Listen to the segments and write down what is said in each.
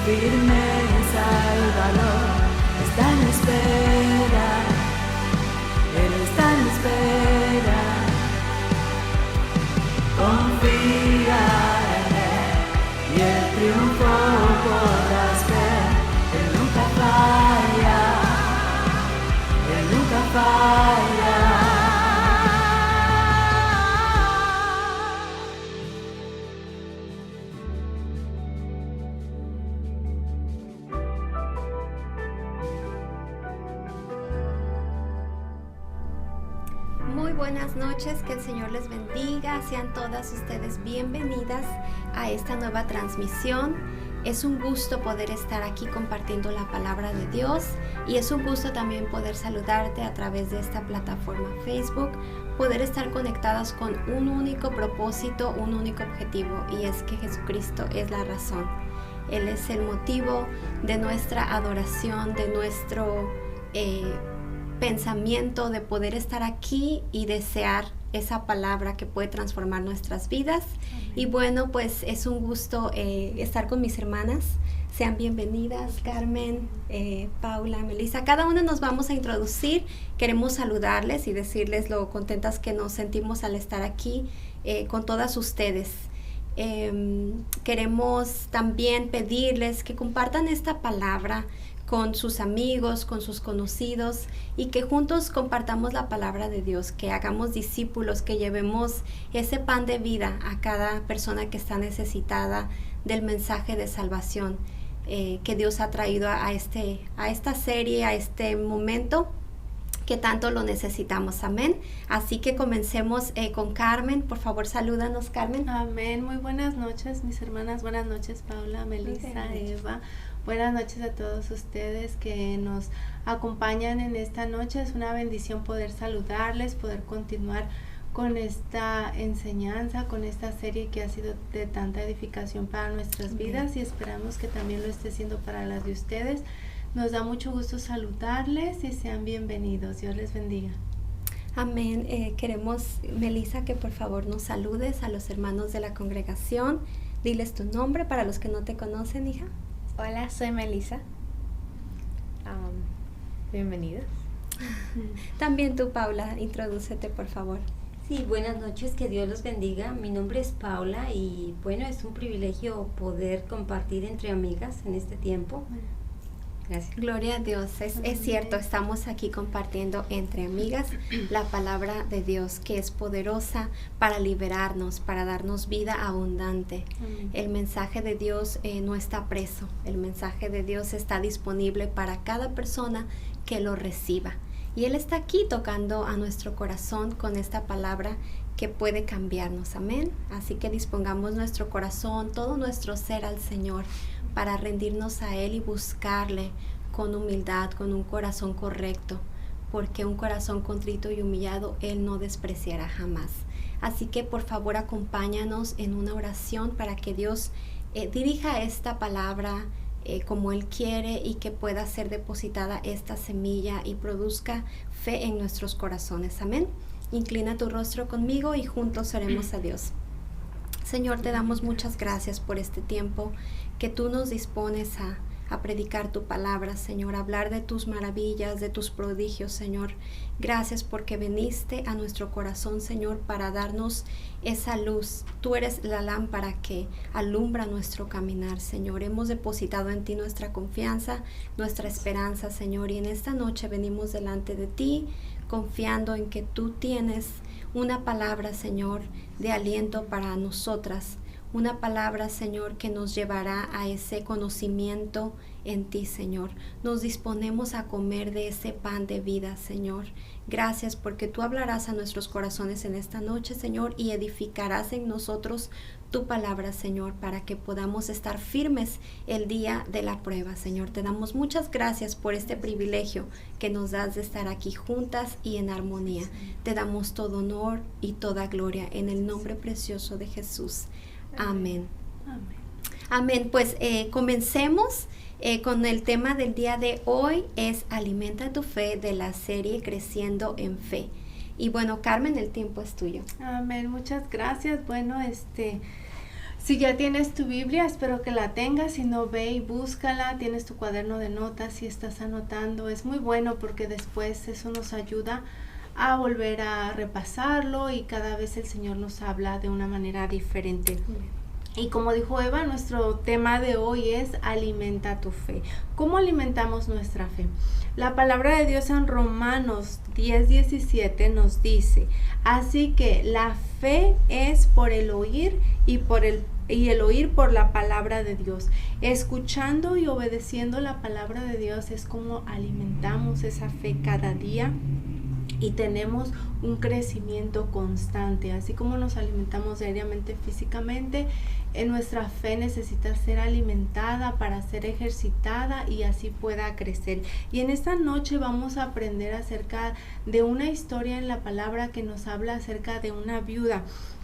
firmeza y valor está en espera, Él está en espera. Confía en Él y el triunfo podrás ver. Él nunca falla, Él nunca falla. Muy buenas noches, que el Señor les bendiga, sean todas ustedes bienvenidas a esta nueva transmisión. Es un gusto poder estar aquí compartiendo la palabra de Dios y es un gusto también poder saludarte a través de esta plataforma Facebook, poder estar conectadas con un único propósito, un único objetivo, y es que Jesucristo es la razón. Él es el motivo de nuestra adoración, de nuestro pensamiento, de poder estar aquí y desear esa palabra que puede transformar nuestras vidas. Amén. Y bueno, pues es un gusto estar con mis hermanas. Sean bienvenidas, Carmen, Paula, Melissa. Cada una nos vamos a introducir. Queremos saludarles y decirles lo contentas que nos sentimos al estar aquí con todas ustedes. Queremos también pedirles que compartan esta palabra con sus amigos, con sus conocidos, y que juntos compartamos la palabra de Dios, que hagamos discípulos, que llevemos ese pan de vida a cada persona que está necesitada del mensaje de salvación que Dios ha traído a esta serie, a este momento que tanto lo necesitamos. Amén. Así que comencemos con Carmen. Por favor, salúdanos, Carmen. Amén. Muy buenas noches, mis hermanas. Buenas noches, Paula, Melissa, Eva. Buenas noches a todos ustedes que nos acompañan en esta noche. Es una bendición poder saludarles, poder continuar con esta enseñanza, con esta serie que ha sido de tanta edificación para nuestras vidas, y esperamos que también lo esté siendo para las de ustedes. Nos da mucho gusto saludarles y sean bienvenidos. Dios les bendiga. Amén. Queremos, Melissa, que por favor nos saludes a los hermanos de la congregación. Diles tu nombre para los que no te conocen, hija. Hola, soy Melissa. Bienvenida. También tú, Paula, introdúcete, por favor. Sí, buenas noches, que Dios los bendiga. Mi nombre es Paula y bueno, es un privilegio poder compartir entre amigas en este tiempo. Gracias. Gloria a Dios, es cierto, estamos aquí compartiendo entre amigas la palabra de Dios, que es poderosa para liberarnos, para darnos vida abundante. Amén. El mensaje de Dios no está preso, el mensaje de Dios está disponible para cada persona que lo reciba. Y Él está aquí tocando a nuestro corazón con esta palabra que puede cambiarnos. Amén. Así que dispongamos nuestro corazón, todo nuestro ser al Señor, para rendirnos a Él y buscarle con humildad, con un corazón correcto, porque un corazón contrito y humillado Él no despreciará jamás. Así que por favor acompáñanos en una oración para que Dios dirija esta palabra como Él quiere, y que pueda ser depositada esta semilla y produzca fe en nuestros corazones. Amén. Inclina tu rostro conmigo y juntos oremos a Dios. Señor, te damos muchas gracias por este tiempo que tú nos dispones a predicar tu palabra, Señor, a hablar de tus maravillas, de tus prodigios, Señor. Gracias porque viniste a nuestro corazón, Señor, para darnos esa luz. Tú eres la lámpara que alumbra nuestro caminar, Señor. Hemos depositado en ti nuestra confianza, nuestra esperanza, Señor, y en esta noche venimos delante de ti confiando en que tú tienes una palabra, Señor, de aliento para nosotras. Una palabra, Señor, que nos llevará a ese conocimiento en ti, Señor. Nos disponemos a comer de ese pan de vida, Señor. Gracias porque tú hablarás a nuestros corazones en esta noche, Señor, y edificarás en nosotros tu palabra, Señor, para que podamos estar firmes el día de la prueba, Señor. Te damos muchas gracias por este privilegio que nos das de estar aquí juntas y en armonía. Te damos todo honor y toda gloria en el nombre precioso de Jesús. Amén. Amén. Amén. Pues comencemos con el tema del día de hoy, es Alimenta tu fe, de la serie Creciendo en Fe. Y bueno, Carmen, el tiempo es tuyo. Amén, muchas gracias. Bueno, Si ya tienes tu Biblia, espero que la tengas. Si no, ve y búscala. Tienes tu cuaderno de notas, si estás anotando. Es muy bueno porque después eso nos ayuda a volver a repasarlo y cada vez el Señor nos habla de una manera diferente. Y como dijo Eva, nuestro tema de hoy es alimenta tu fe. ¿Cómo alimentamos nuestra fe? La palabra de Dios en Romanos 10:17 nos dice: así que la fe es por el oír y el oír por la palabra de Dios. Escuchando y obedeciendo la palabra de Dios es como alimentamos esa fe cada día y tenemos un crecimiento constante. Así como nos alimentamos diariamente físicamente, nuestra fe necesita ser alimentada para ser ejercitada y así pueda crecer. Y en esta noche vamos a aprender acerca de una historia en la palabra que nos habla acerca de una viuda.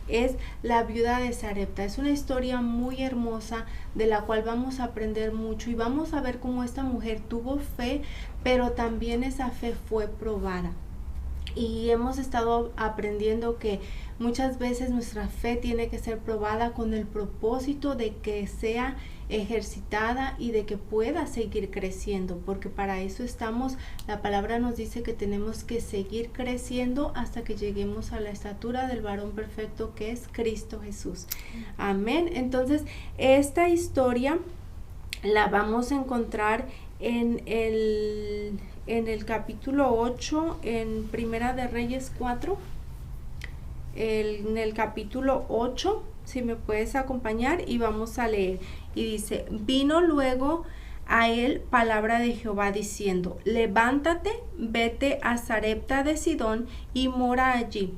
Es la viuda de Sarepta. Es una historia muy hermosa de la cual vamos a aprender mucho y vamos a ver cómo esta mujer tuvo fe, pero también esa fe fue probada. Y hemos estado aprendiendo que muchas veces nuestra fe tiene que ser probada con el propósito de que sea ejercitada y de que pueda seguir creciendo, porque para eso estamos. La palabra nos dice que tenemos que seguir creciendo hasta que lleguemos a la estatura del varón perfecto, que es Cristo Jesús. Amén. Entonces, esta historia la vamos a encontrar en el capítulo 8, en Primera de Reyes 4, en el capítulo 8, si me puedes acompañar, y vamos a leer. Y dice: vino luego a él palabra de Jehová diciendo: levántate, vete a Sarepta de Sidón y mora allí.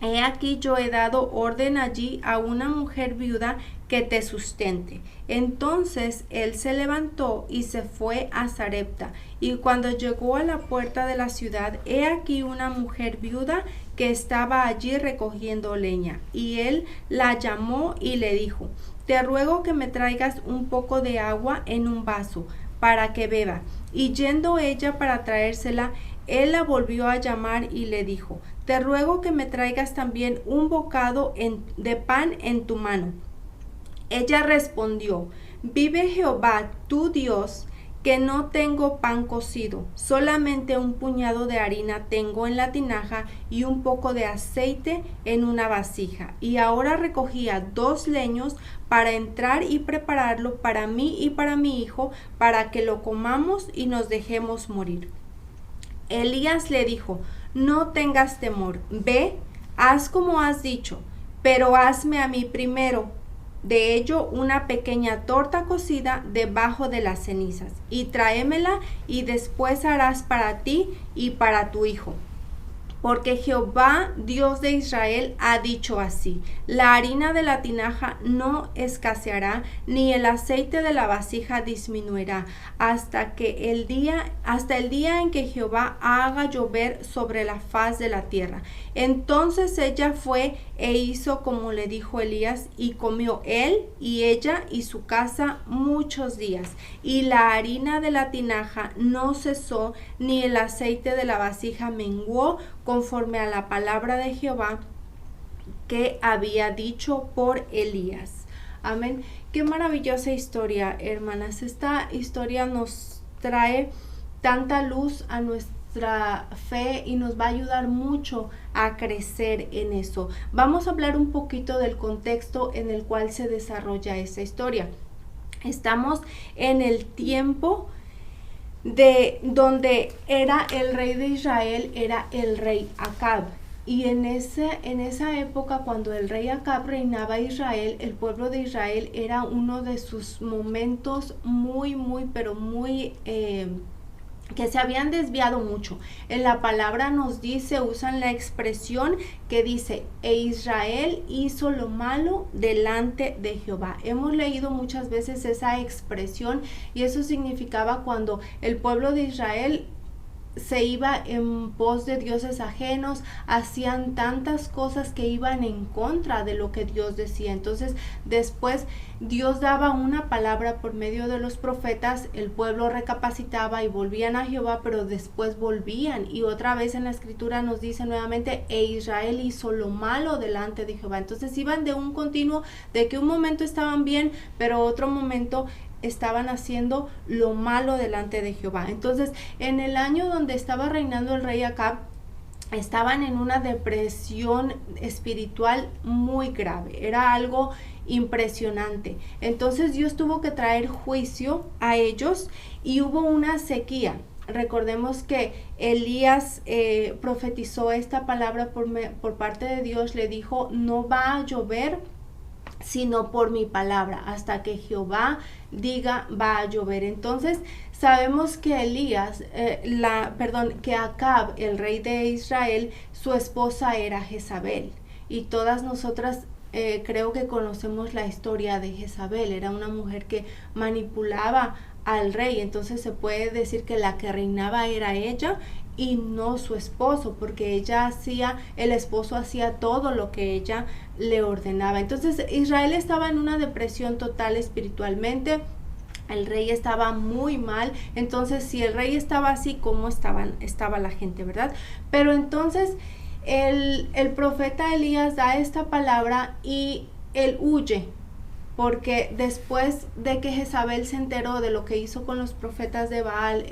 He aquí yo he dado orden allí a una mujer viuda que te sustente. Entonces él se levantó y se fue a Sarepta, y cuando llegó a la puerta de la ciudad, he aquí una mujer viuda que estaba allí recogiendo leña, y él la llamó y le dijo: te ruego que me traigas un poco de agua en un vaso para que beba. Y yendo ella para traérsela, él la volvió a llamar y le dijo: te ruego que me traigas también un bocado de pan en tu mano. Ella respondió: vive Jehová tu Dios, que no tengo pan cocido, solamente un puñado de harina tengo en la tinaja y un poco de aceite en una vasija. Y ahora recogía 2 leños para entrar y prepararlo para mí y para mi hijo, para que lo comamos y nos dejemos morir. Elías le dijo: no tengas temor, ve, haz como has dicho, pero hazme a mí primero de ello una pequeña torta cocida debajo de las cenizas, y tráemela, y después harás para ti y para tu hijo. Porque Jehová, Dios de Israel, ha dicho así: la harina de la tinaja no escaseará, ni el aceite de la vasija disminuirá, hasta el día en que Jehová haga llover sobre la faz de la tierra. Entonces ella fue e hizo como le dijo Elías, y comió él y ella y su casa muchos días. Y la harina de la tinaja no cesó, ni el aceite de la vasija menguó, conforme a la palabra de Jehová que había dicho por Elías. Amén. Qué maravillosa historia, hermanas. Esta historia nos trae tanta luz a nuestra fe y nos va a ayudar mucho a crecer en eso. Vamos a hablar un poquito del contexto en el cual se desarrolla esa historia. Estamos en el tiempo de donde era el rey de Israel, era el rey Acab. Y en esa época, cuando el rey Acab reinaba Israel, el pueblo de Israel era uno de sus momentos muy que se habían desviado mucho. En la palabra nos dice, usan la expresión que dice: e Israel hizo lo malo delante de Jehová. Hemos leído muchas veces esa expresión, y eso significaba cuando el pueblo de Israel se iba en pos de dioses ajenos, hacían tantas cosas que iban en contra de lo que Dios decía. Entonces después Dios daba una palabra por medio de los profetas, el pueblo recapacitaba y volvían a Jehová, pero después volvían, y otra vez en la escritura nos dice nuevamente, e Israel hizo lo malo delante de Jehová. Entonces iban de un continuo, de que un momento estaban bien, pero otro momento estaban haciendo lo malo delante de Jehová. Entonces, en el año donde estaba reinando el rey Acab, estaban en una depresión espiritual muy grave. Era algo impresionante. Entonces Dios tuvo que traer juicio a ellos y hubo una sequía. Recordemos que Elías profetizó esta palabra por parte de Dios. Le dijo, no va a llover sino por mi palabra, hasta que Jehová diga va a llover. Entonces sabemos que que Acab, el rey de Israel, su esposa era Jezabel, y todas nosotras creo que conocemos la historia de Jezabel. Era una mujer que manipulaba al rey, entonces se puede decir que la que reinaba era ella y no su esposo, porque el esposo hacía todo lo que ella le ordenaba. Entonces Israel estaba en una depresión total espiritualmente. El rey estaba muy mal. Entonces, si el rey estaba así, ¿cómo estaba la gente, verdad? Pero entonces el profeta Elías da esta palabra y él huye, porque después de que Jezabel se enteró de lo que hizo con los profetas de Baal,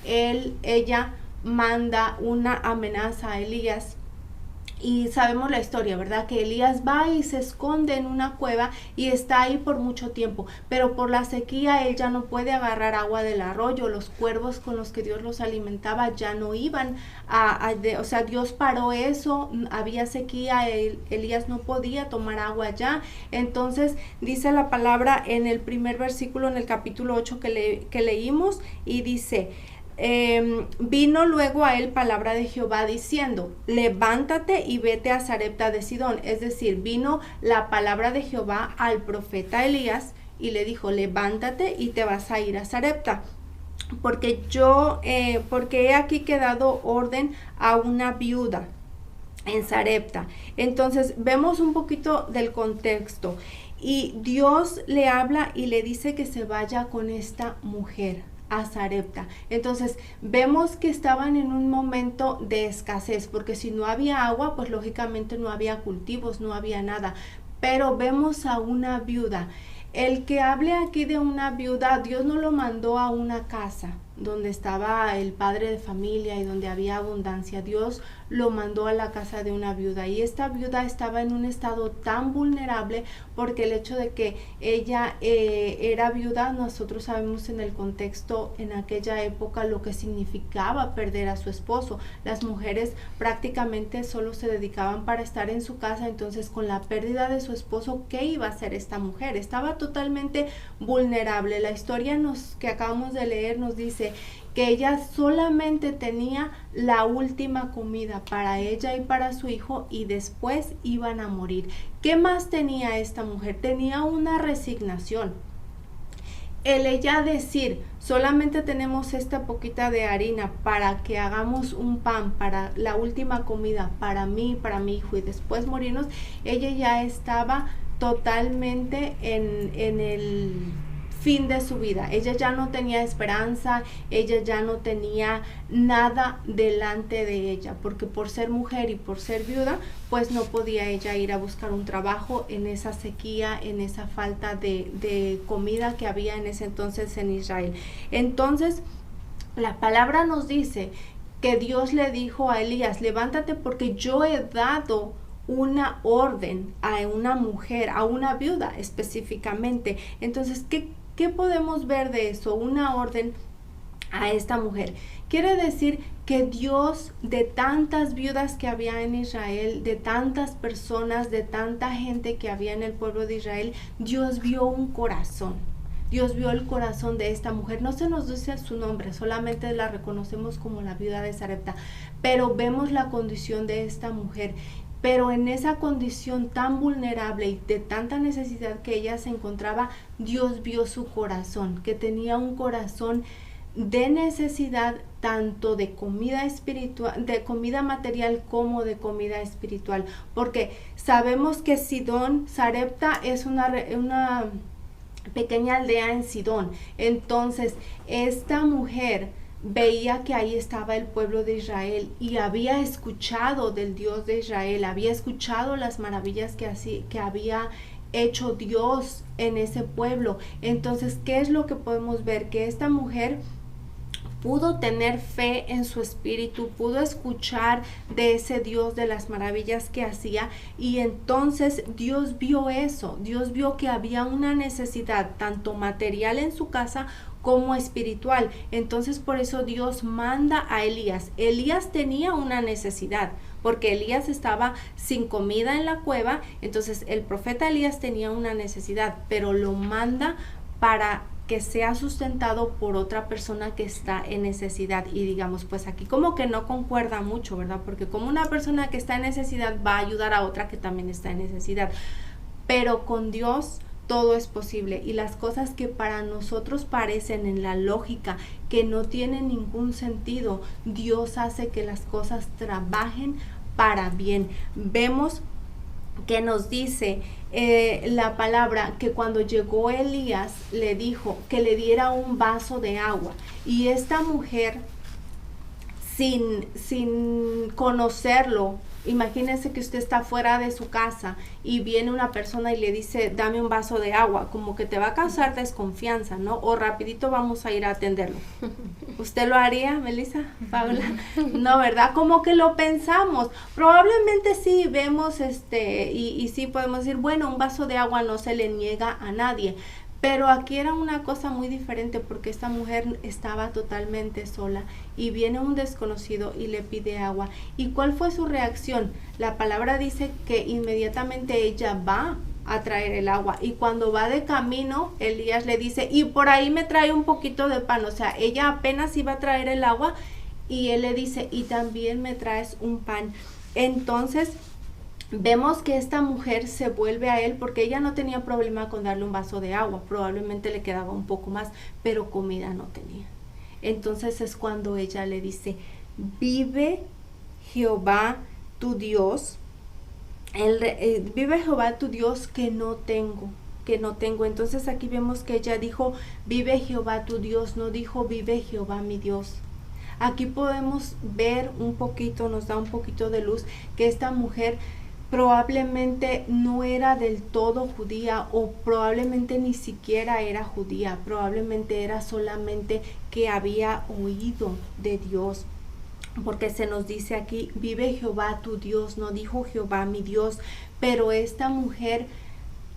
ella manda una amenaza a Elías. Y sabemos la historia, ¿verdad? Que Elías va y se esconde en una cueva y está ahí por mucho tiempo. Pero por la sequía él ya no puede agarrar agua del arroyo. Los cuervos con los que Dios los alimentaba ya no iban o sea, Dios paró eso. Había sequía, Elías no podía tomar agua ya. Entonces dice la palabra en el primer versículo, en el capítulo 8 que leímos, y dice... vino luego a él palabra de Jehová diciendo, levántate y vete a Sarepta de Sidón. Es decir, vino la palabra de Jehová al profeta Elías y le dijo, levántate y te vas a ir a Sarepta, porque he aquí que he dado orden a una viuda en Sarepta. Entonces vemos un poquito del contexto, y Dios le habla y le dice que se vaya con esta mujer a Sarepta. Entonces vemos que estaban en un momento de escasez, porque si no había agua, pues lógicamente no había cultivos, no había nada. Pero vemos a una viuda. El que hable aquí de una viuda, Dios no lo mandó a una casa donde estaba el padre de familia y donde había abundancia. Dios lo mandó a la casa de una viuda, y esta viuda estaba en un estado tan vulnerable porque el hecho de que ella era viuda, nosotros sabemos en el contexto en aquella época lo que significaba perder a su esposo. Las mujeres prácticamente solo se dedicaban para estar en su casa. Entonces, con la pérdida de su esposo, ¿qué iba a hacer esta mujer? Estaba totalmente vulnerable. La historia que acabamos de leer nos dice que ella solamente tenía la última comida para ella y para su hijo, y después iban a morir. ¿Qué más tenía esta mujer? Tenía una resignación. El ella decir, solamente tenemos esta poquita de harina para que hagamos un pan para la última comida, para mí, para mi hijo, y después morirnos, ella ya estaba totalmente en el fin de su vida. Ella ya no tenía esperanza, ella ya no tenía nada delante de ella, porque por ser mujer y por ser viuda, pues no podía ella ir a buscar un trabajo en esa sequía, en esa falta de comida que había en ese entonces en Israel. Entonces, la palabra nos dice que Dios le dijo a Elías, levántate porque yo he dado una orden a una mujer, a una viuda específicamente. Entonces, ¿qué podemos ver de eso? Una orden a esta mujer. Quiere decir que Dios, de tantas viudas que había en Israel, de tantas personas, de tanta gente que había en el pueblo de Israel, Dios vio un corazón. Dios vio el corazón de esta mujer. No se nos dice su nombre, solamente la reconocemos como la viuda de Sarepta, pero vemos la condición de esta mujer. Pero en esa condición tan vulnerable y de tanta necesidad que ella se encontraba, Dios vio su corazón, que tenía un corazón de necesidad tanto de comida espiritual, de comida material como de comida espiritual, porque sabemos que Sidón, Sarepta es una pequeña aldea en Sidón. Entonces esta mujer veía que ahí estaba el pueblo de Israel y había escuchado del Dios de Israel, había escuchado las maravillas que había hecho Dios en ese pueblo. Entonces, ¿qué es lo que podemos ver? Que esta mujer pudo tener fe en su espíritu, pudo escuchar de ese Dios, de las maravillas que hacía, y entonces Dios vio eso, Dios vio que había una necesidad tanto material en su casa como espiritual. Entonces por eso Dios manda a Elías. Elías tenía una necesidad, porque Elías estaba sin comida en la cueva. Entonces el profeta Elías tenía una necesidad, pero lo manda para que sea sustentado por otra persona que está en necesidad. Y digamos, pues aquí como que no concuerda mucho, ¿verdad? Porque como una persona que está en necesidad va a ayudar a otra que también está en necesidad. Pero con Dios todo es posible, y las cosas que para nosotros parecen en la lógica que no tienen ningún sentido, Dios hace que las cosas trabajen para bien. Vemos que nos dice la palabra que cuando llegó Elías le dijo que le diera un vaso de agua, y esta mujer sin conocerlo, imagínense que usted está fuera de su casa y viene una persona y le dice dame un vaso de agua, como que te va a causar desconfianza, ¿no? O rapidito vamos a ir a atenderlo. ¿Usted lo haría, Melissa, Paula? No, ¿verdad? Como que lo pensamos. Probablemente sí vemos y sí podemos decir, bueno, un vaso de agua no se le niega a nadie. Pero aquí era una cosa muy diferente, porque esta mujer estaba totalmente sola y viene un desconocido y le pide agua. ¿Y cuál fue su reacción? La palabra dice que inmediatamente ella va a traer el agua, y cuando va de camino, Elías le dice, y por ahí me trae un poquito de pan. O sea, ella apenas iba a traer el agua y él le dice, y también me traes un pan. Entonces vemos que esta mujer se vuelve a él, porque ella no tenía problema con darle un vaso de agua, probablemente le quedaba un poco más, pero comida no tenía. Entonces es cuando ella le dice, vive Jehová tu Dios, vive Jehová tu Dios que no tengo. Entonces aquí vemos que ella dijo, vive Jehová tu Dios, no dijo, vive Jehová mi Dios. Aquí podemos ver un poquito, nos da un poquito de luz, que esta mujer probablemente no era del todo judía, o probablemente ni siquiera era judía, probablemente era solamente que había oído de Dios, porque se nos dice aquí, vive Jehová tu Dios, no dijo Jehová mi Dios. Pero esta mujer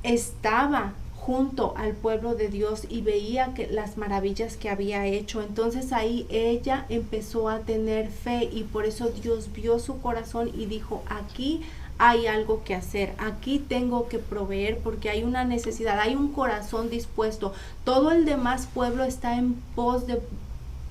estaba junto al pueblo de Dios y veía que las maravillas que había hecho. Entonces ahí ella empezó a tener fe, y por eso Dios vio su corazón y dijo, aquí hay algo que hacer, aquí tengo que proveer, porque hay una necesidad, hay un corazón dispuesto. Todo el demás pueblo está en pos de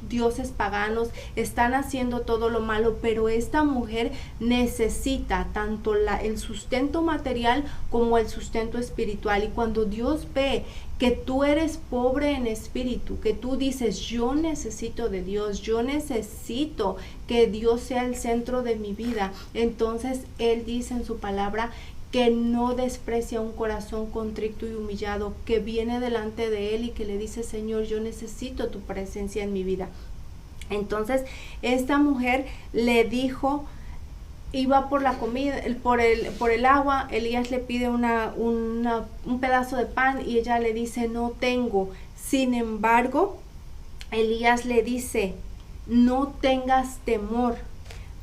dioses paganos, están haciendo todo lo malo, pero esta mujer necesita tanto el sustento material como el sustento espiritual. Y cuando Dios ve que tú eres pobre en espíritu, que tú dices, yo necesito de Dios, yo necesito que Dios sea el centro de mi vida, entonces Él dice en su palabra que no desprecia un corazón contrito y humillado, que viene delante de Él y que le dice, Señor, yo necesito tu presencia en mi vida. Entonces esta mujer le dijo, iba por la comida, por el agua. Elías le pide un pedazo de pan y ella le dice, no tengo. Sin embargo, Elías le dice, no tengas temor,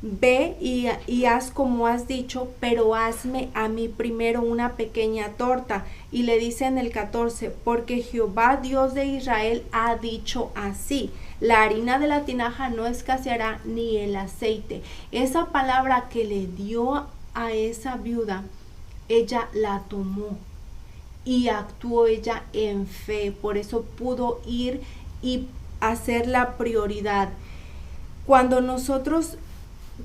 ve y haz como has dicho, pero hazme a mí primero una pequeña torta. Y le dice en el 14, porque Jehová Dios de Israel ha dicho así, la harina de la tinaja no escaseará ni el aceite. Esa palabra que le dio a esa viuda, ella la tomó y actuó ella en fe. Por eso pudo ir y hacer la prioridad. Cuando nosotros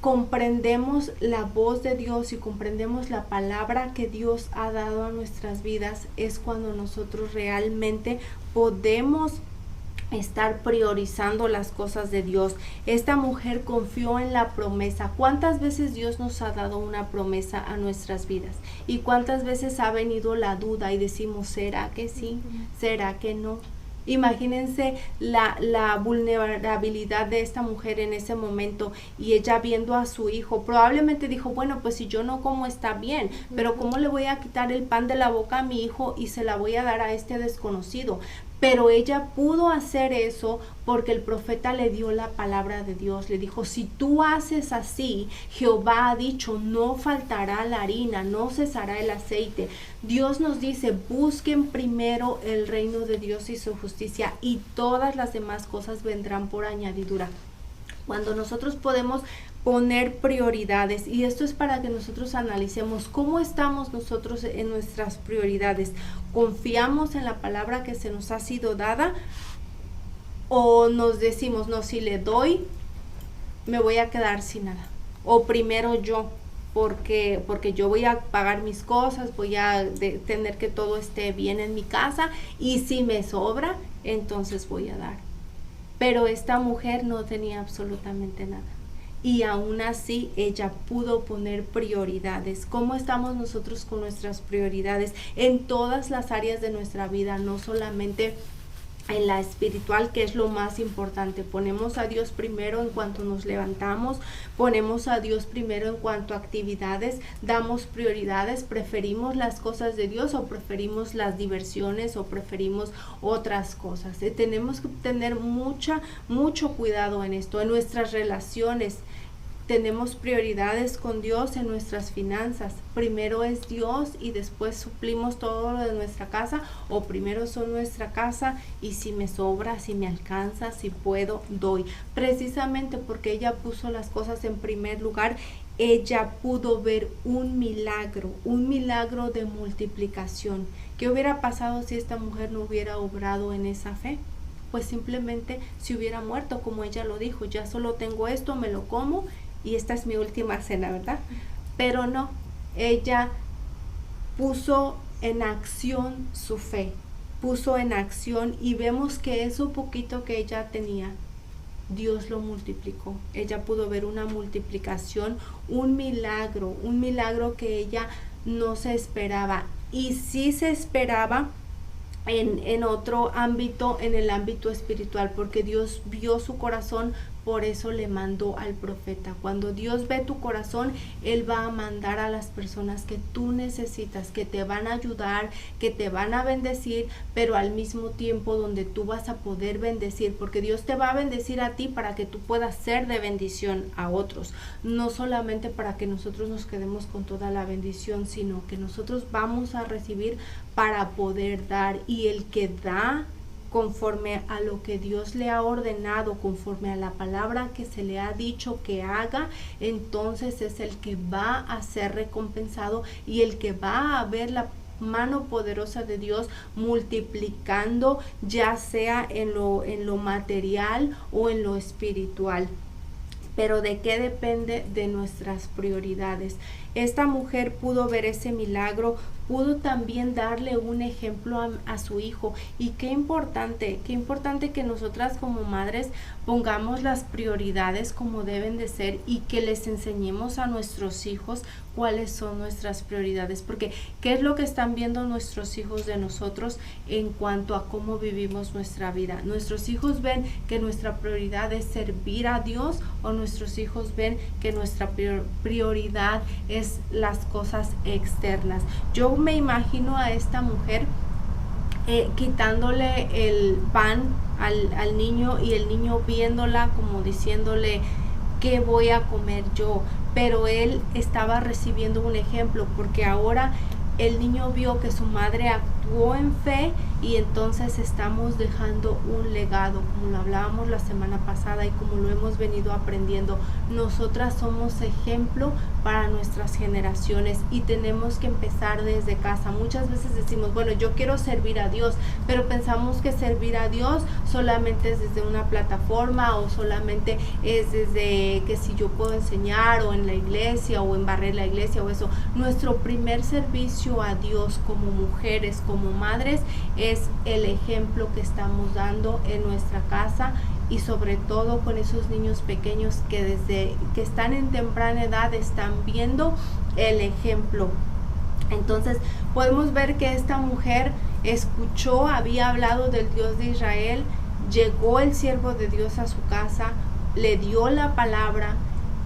comprendemos la voz de Dios y comprendemos la palabra que Dios ha dado a nuestras vidas, es cuando nosotros realmente podemos estar priorizando las cosas de Dios. Esta mujer confió en la promesa. ¿Cuántas veces Dios nos ha dado una promesa a nuestras vidas? ¿Y cuántas veces ha venido la duda y decimos, ¿será que sí? ¿Será que no? Imagínense la vulnerabilidad de esta mujer en ese momento, y ella viendo a su hijo, probablemente dijo, bueno, pues si yo no como está bien, pero ¿cómo le voy a quitar el pan de la boca a mi hijo y se la voy a dar a este desconocido? Pero ella pudo hacer eso porque el profeta le dio la palabra de Dios. Le dijo, si tú haces así, Jehová ha dicho, no faltará la harina, no cesará el aceite. Dios nos dice, busquen primero el reino de Dios y su justicia, y todas las demás cosas vendrán por añadidura. Cuando nosotros podemos poner prioridades, y esto es para que nosotros analicemos cómo estamos nosotros en nuestras prioridades. ¿Confiamos en la palabra que se nos ha sido dada? ¿O nos decimos, no, si le doy, me voy a quedar sin nada? O primero yo, porque yo voy a pagar mis cosas, voy a tener que todo esté bien en mi casa, y si me sobra, entonces voy a dar. Pero esta mujer no tenía absolutamente nada. Y aún así ella pudo poner prioridades. ¿Cómo estamos nosotros con nuestras prioridades en todas las áreas de nuestra vida? No solamente en la espiritual, que es lo más importante. Ponemos a Dios primero en cuanto nos levantamos, ponemos a Dios primero en cuanto a actividades, damos prioridades, preferimos las cosas de Dios o preferimos las diversiones o preferimos otras cosas. Tenemos que tener mucho cuidado en esto, en nuestras relaciones. Tenemos prioridades con Dios en nuestras finanzas. Primero es Dios y después suplimos todo lo de nuestra casa, o primero son nuestra casa y si me sobra, si me alcanza, si puedo, doy. Precisamente porque ella puso las cosas en primer lugar, ella pudo ver un milagro de multiplicación. ¿Qué hubiera pasado si esta mujer no hubiera obrado en esa fe? Pues simplemente se hubiera muerto, como ella lo dijo, ya solo tengo esto, me lo como y esta es mi última cena, ¿verdad? Pero no, ella puso en acción su fe, puso en acción, y vemos que eso poquito que ella tenía, Dios lo multiplicó. Ella pudo ver una multiplicación, un milagro que ella no se esperaba, y sí se esperaba en otro ámbito, en el ámbito espiritual, porque Dios vio su corazón, por eso le mandó al profeta. Cuando Dios ve tu corazón, Él va a mandar a las personas que tú necesitas, que te van a ayudar, que te van a bendecir, pero al mismo tiempo donde tú vas a poder bendecir, porque Dios te va a bendecir a ti para que tú puedas ser de bendición a otros, no solamente para que nosotros nos quedemos con toda la bendición, sino que nosotros vamos a recibir para poder dar, y el que da conforme a lo que Dios le ha ordenado, conforme a la palabra que se le ha dicho que haga, entonces es el que va a ser recompensado y el que va a ver la mano poderosa de Dios multiplicando, ya sea en lo material o en lo espiritual. Pero ¿de qué depende? De nuestras prioridades. Esta mujer pudo ver ese milagro, pudo también darle un ejemplo a su hijo. Y qué importante que nosotras como madres pongamos las prioridades como deben de ser, y que les enseñemos a nuestros hijos cuáles son nuestras prioridades, porque qué es lo que están viendo nuestros hijos de nosotros en cuanto a cómo vivimos nuestra vida. Nuestros hijos ven que nuestra prioridad es servir a Dios, o nuestros hijos ven que nuestra prioridad es las cosas externas. Yo me imagino a esta mujer quitándole el pan al niño, y el niño viéndola como diciéndole, ¿qué voy a comer yo? Pero él estaba recibiendo un ejemplo, porque ahora el niño vio que su madre actuó en fe, y entonces estamos dejando un legado, como lo hablábamos la semana pasada y como lo hemos venido aprendiendo. Nosotras somos ejemplo para nuestras generaciones, y tenemos que empezar desde casa. Muchas veces decimos, bueno, yo quiero servir a Dios, pero pensamos que servir a Dios solamente es desde una plataforma, o solamente es desde que si yo puedo enseñar, o en la iglesia, o en barrer la iglesia, o eso. Nuestro primer servicio a Dios como mujeres, como madres, es el ejemplo que estamos dando en nuestra casa, y sobre todo con esos niños pequeños que desde que están en temprana edad están viendo el ejemplo. Entonces podemos ver que esta mujer escuchó, había hablado del Dios de Israel, llegó el siervo de Dios a su casa, le dio la palabra,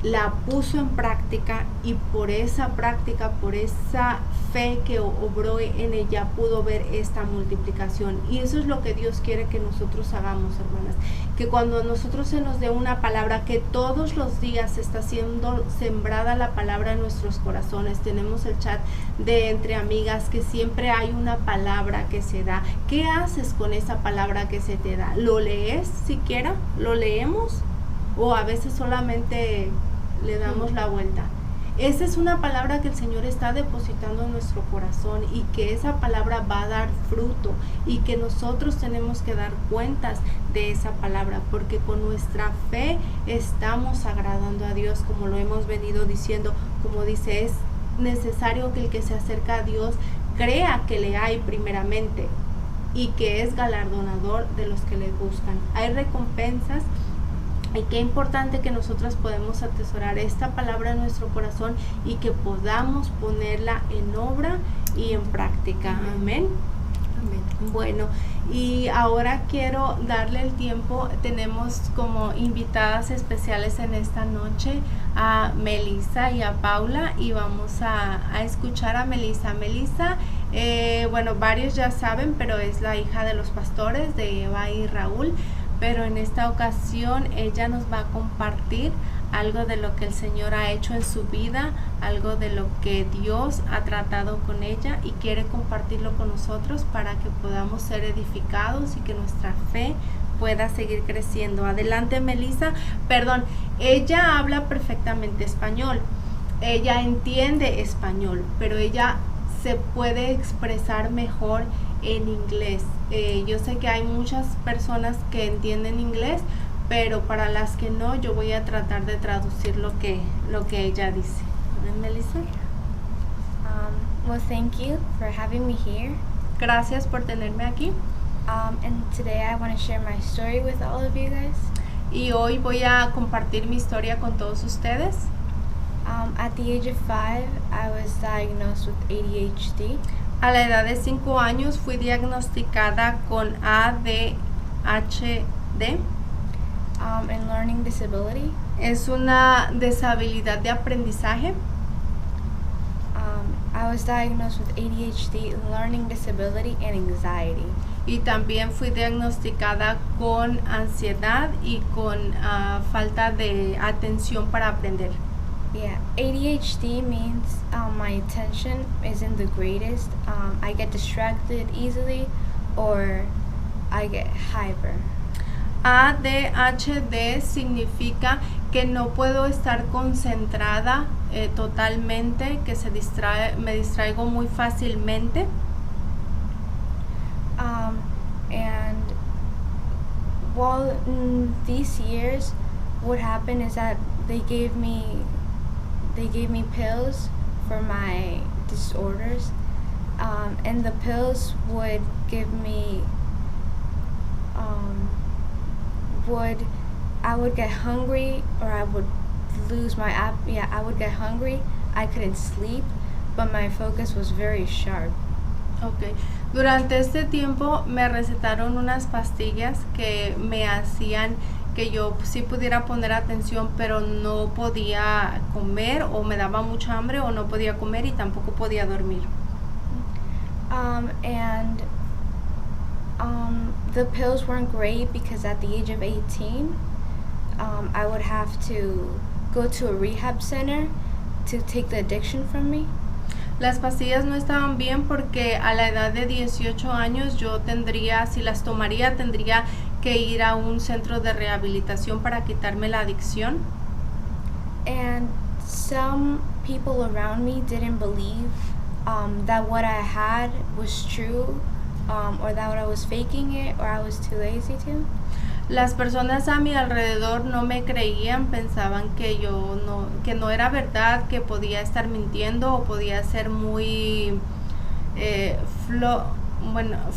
la puso en práctica, y por esa práctica, por esa fe que obró en ella, pudo ver esta multiplicación. Y eso es lo que Dios quiere que nosotros hagamos, hermanas, que cuando a nosotros se nos dé una palabra, que todos los días está siendo sembrada la palabra en nuestros corazones. Tenemos el chat de Entre Amigas, que siempre hay una palabra que se da. ¿Qué haces con esa palabra que se te da? ¿Lo lees siquiera? ¿Lo leemos? ¿O a veces solamente le damos la vuelta? Esa es una palabra que el Señor está depositando en nuestro corazón, y que esa palabra va a dar fruto, y que nosotros tenemos que dar cuentas de esa palabra, porque con nuestra fe estamos agradando a Dios, como lo hemos venido diciendo. Como dice, es necesario que el que se acerca a Dios crea que le hay primeramente, y que es galardonador de los que le buscan. Hay recompensas. Y qué importante que nosotras podemos atesorar esta palabra en nuestro corazón, y que podamos ponerla en obra y en práctica. Amén. Amén. Bueno, y ahora quiero darle el tiempo. Tenemos como invitadas especiales en esta noche a Melissa y a Paula, y vamos a escuchar a Melissa. Melissa, bueno, varios ya saben, pero es la hija de los pastores, de Eva y Raúl. Pero en esta ocasión ella nos va a compartir algo de lo que el Señor ha hecho en su vida, algo de lo que Dios ha tratado con ella, y quiere compartirlo con nosotros para que podamos ser edificados y que nuestra fe pueda seguir creciendo. Adelante, Melissa. Perdón, ella habla perfectamente español, ella entiende español, pero ella se puede expresar mejor en inglés. Yo sé que hay muchas personas que entienden inglés, pero para las que no, yo voy a tratar de traducir lo que ella dice. Melissa. Well, thank you for having me here. Gracias por tenerme aquí. And today I want to share my story with all of you guys. Y hoy voy a compartir mi historia con todos ustedes. At the age of 5, I was diagnosed with ADHD. A la edad de 5 años fui diagnosticada con ADHD. And learning disability. Es una deshabilidad de aprendizaje. I was diagnosed with ADHD, learning disability, and anxiety. Y también fui diagnosticada con ansiedad y con falta de atención para aprender. Yeah, ADHD means my attention isn't the greatest. I get distracted easily, or I get hyper. ADHD significa que no puedo estar concentrada totalmente, que me distraigo muy fácilmente. And while in these years, what happened is that they gave me pills for my disorders, and the pills would give me I would get hungry, or I would lose my I would get hungry, I couldn't sleep, but my focus was very sharp. Okay. Durante este tiempo me recetaron unas pastillas que me hacían que yo sí pudiera poner atención, pero no podía comer, o me daba mucha hambre, o no podía comer y tampoco podía dormir. And the pills weren't great because at the age of 18, I would have to go to a rehab center to take the addiction from me. Las pastillas no estaban bien porque a la edad de 18 años yo si las tomaría, tendría que ir a un centro de rehabilitación para quitarme la adicción. And some people around me didn't believe that what I had was true, or that I was faking it, or I was too lazy to. Las personas a mi alrededor no me creían, pensaban que no era verdad, que podía estar mintiendo o podía ser muy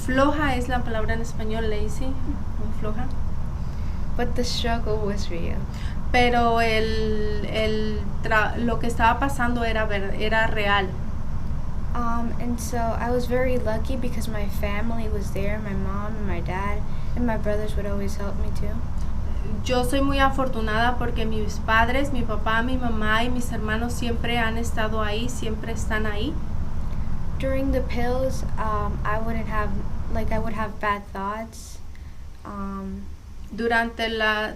floja es la palabra en español, lazy, muy floja. But the struggle was real. Pero lo que estaba pasando era real. And so I was very lucky because my family was there, my mom and my dad, and my brothers would always help me too. Yo soy muy afortunada porque mis padres, mi papá, mi mamá y mis hermanos siempre han estado ahí, siempre están ahí. During the pills, I would have bad thoughts. Durante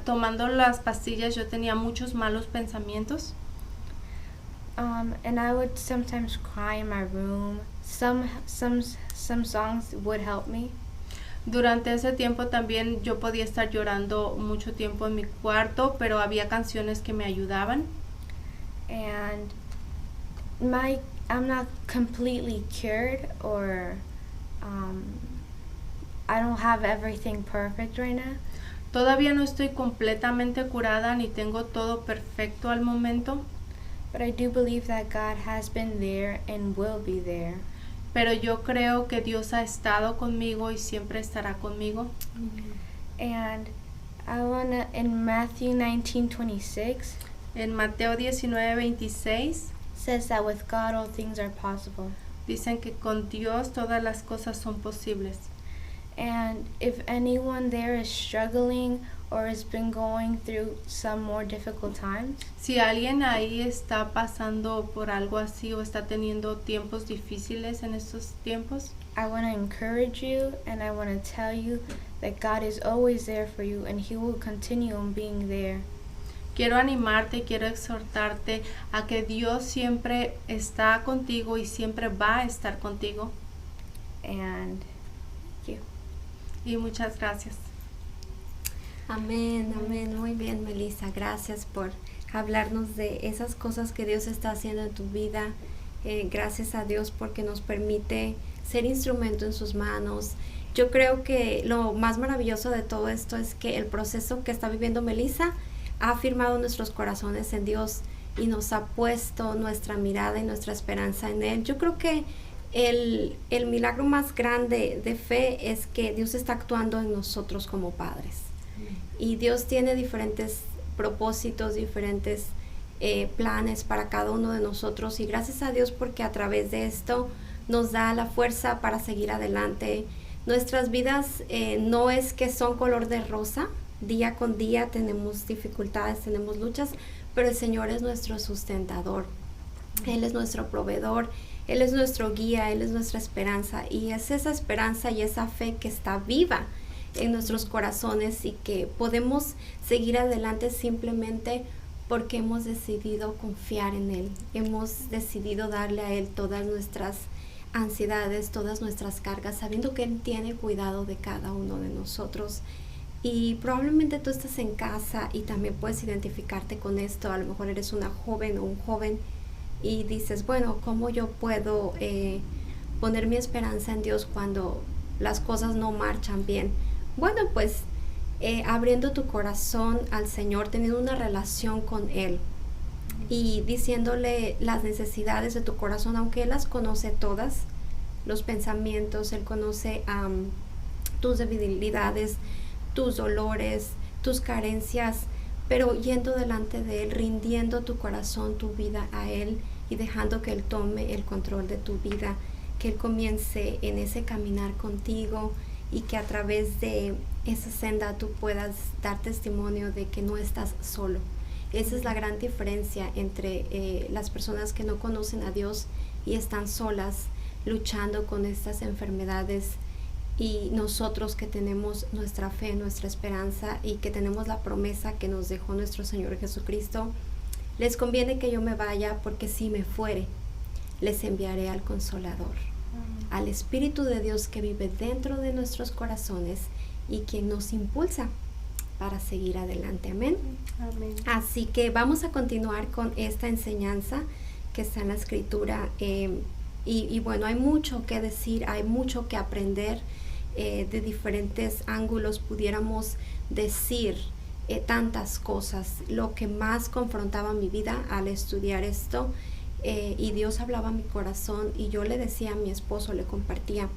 tomando las pastillas yo tenía muchos malos pensamientos. And I would sometimes cry in my room. Some songs would help me. Durante ese tiempo también yo podía estar llorando mucho tiempo en mi cuarto, pero había canciones que me ayudaban. And I'm not completely cured, or I don't have everything perfect right now. Todavía no estoy completamente curada ni tengo todo perfecto al momento. But I do believe that God has been there and will be there. Pero yo creo que Dios ha estado conmigo y siempre estará conmigo. And I wanna, in Matthew 19:26, en Mateo 19:26 says that with God all things are possible. Dicen que con Dios todas las cosas son posibles. And if anyone there is struggling or has been going through some more difficult times, si alguien ahí está pasando por algo así o está teniendo tiempos difíciles en estos tiempos, I want to encourage you and I want to tell you that God is always there for you and He will continue on being there. Quiero animarte, quiero exhortarte a que Dios siempre está contigo y siempre va a estar contigo. And thank you. Y muchas gracias. Amén, amén. Muy bien, Melissa. Gracias por hablarnos de esas cosas que Dios está haciendo en tu vida. Gracias a Dios porque nos permite ser instrumento en sus manos. Yo creo que lo más maravilloso de todo esto es que el proceso que está viviendo Melissa ha afirmado nuestros corazones en Dios y nos ha puesto nuestra mirada y nuestra esperanza en Él. Yo creo que el milagro más grande de fe es que Dios está actuando en nosotros como padres. Y Dios tiene diferentes propósitos, diferentes planes para cada uno de nosotros. Y gracias a Dios porque a través de esto nos da la fuerza para seguir adelante. Nuestras vidas no es que son color de rosa. Día con día tenemos dificultades, tenemos luchas, pero el Señor es nuestro sustentador. Él es nuestro proveedor, Él es nuestro guía, Él es nuestra esperanza. Y es esa esperanza y esa fe que está viva en nuestros corazones y que podemos seguir adelante simplemente porque hemos decidido confiar en Él. Hemos decidido darle a Él todas nuestras ansiedades, todas nuestras cargas, sabiendo que Él tiene cuidado de cada uno de nosotros. Y probablemente tú estás en casa y también puedes identificarte con esto. A lo mejor eres una joven o un joven y dices, bueno, ¿cómo yo puedo poner mi esperanza en Dios cuando las cosas no marchan bien? Bueno, pues abriendo tu corazón al Señor, teniendo una relación con Él y diciéndole las necesidades de tu corazón, aunque Él las conoce todas, los pensamientos, Él conoce tus debilidades, tus dolores, tus carencias, pero yendo delante de Él, rindiendo tu corazón, tu vida a Él y dejando que Él tome el control de tu vida, que Él comience en ese caminar contigo y que a través de esa senda tú puedas dar testimonio de que no estás solo. Esa es la gran diferencia entre las personas que no conocen a Dios y están solas luchando con estas enfermedades, y nosotros que tenemos nuestra fe, nuestra esperanza y que tenemos la promesa que nos dejó nuestro Señor Jesucristo. Les conviene que yo me vaya, porque si me fuere, les enviaré al Consolador, al Espíritu de Dios que vive dentro de nuestros corazones y quien nos impulsa para seguir adelante. Amén. Amén. Así que vamos a continuar con esta enseñanza que está en la Escritura. Y bueno, hay mucho que decir, hay mucho que aprender. De diferentes ángulos pudiéramos decir tantas cosas. Lo que más confrontaba mi vida al estudiar esto, y Dios hablaba a mi corazón, y yo le decía a mi esposo, le compartía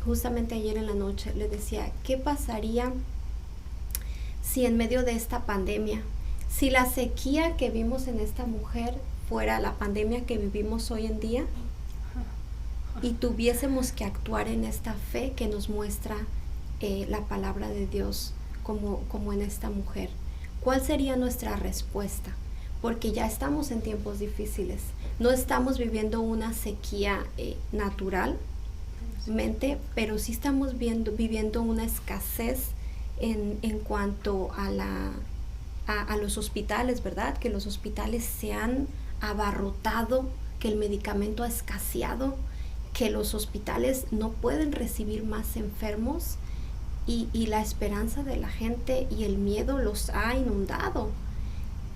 justamente ayer en la noche, le decía, ¿qué pasaría si en medio de esta pandemia, si la sequía que vimos en esta mujer fuera la pandemia que vivimos hoy en día, y tuviésemos que actuar en esta fe que nos muestra la palabra de Dios como en esta mujer? ¿Cuál sería nuestra respuesta? Porque ya estamos en tiempos difíciles, no estamos viviendo una sequía naturalmente, pero sí estamos viviendo una escasez en cuanto a los hospitales, ¿verdad? Que los hospitales se han abarrotado, que el medicamento ha escaseado, que los hospitales no pueden recibir más enfermos, y la esperanza de la gente y el miedo los ha inundado.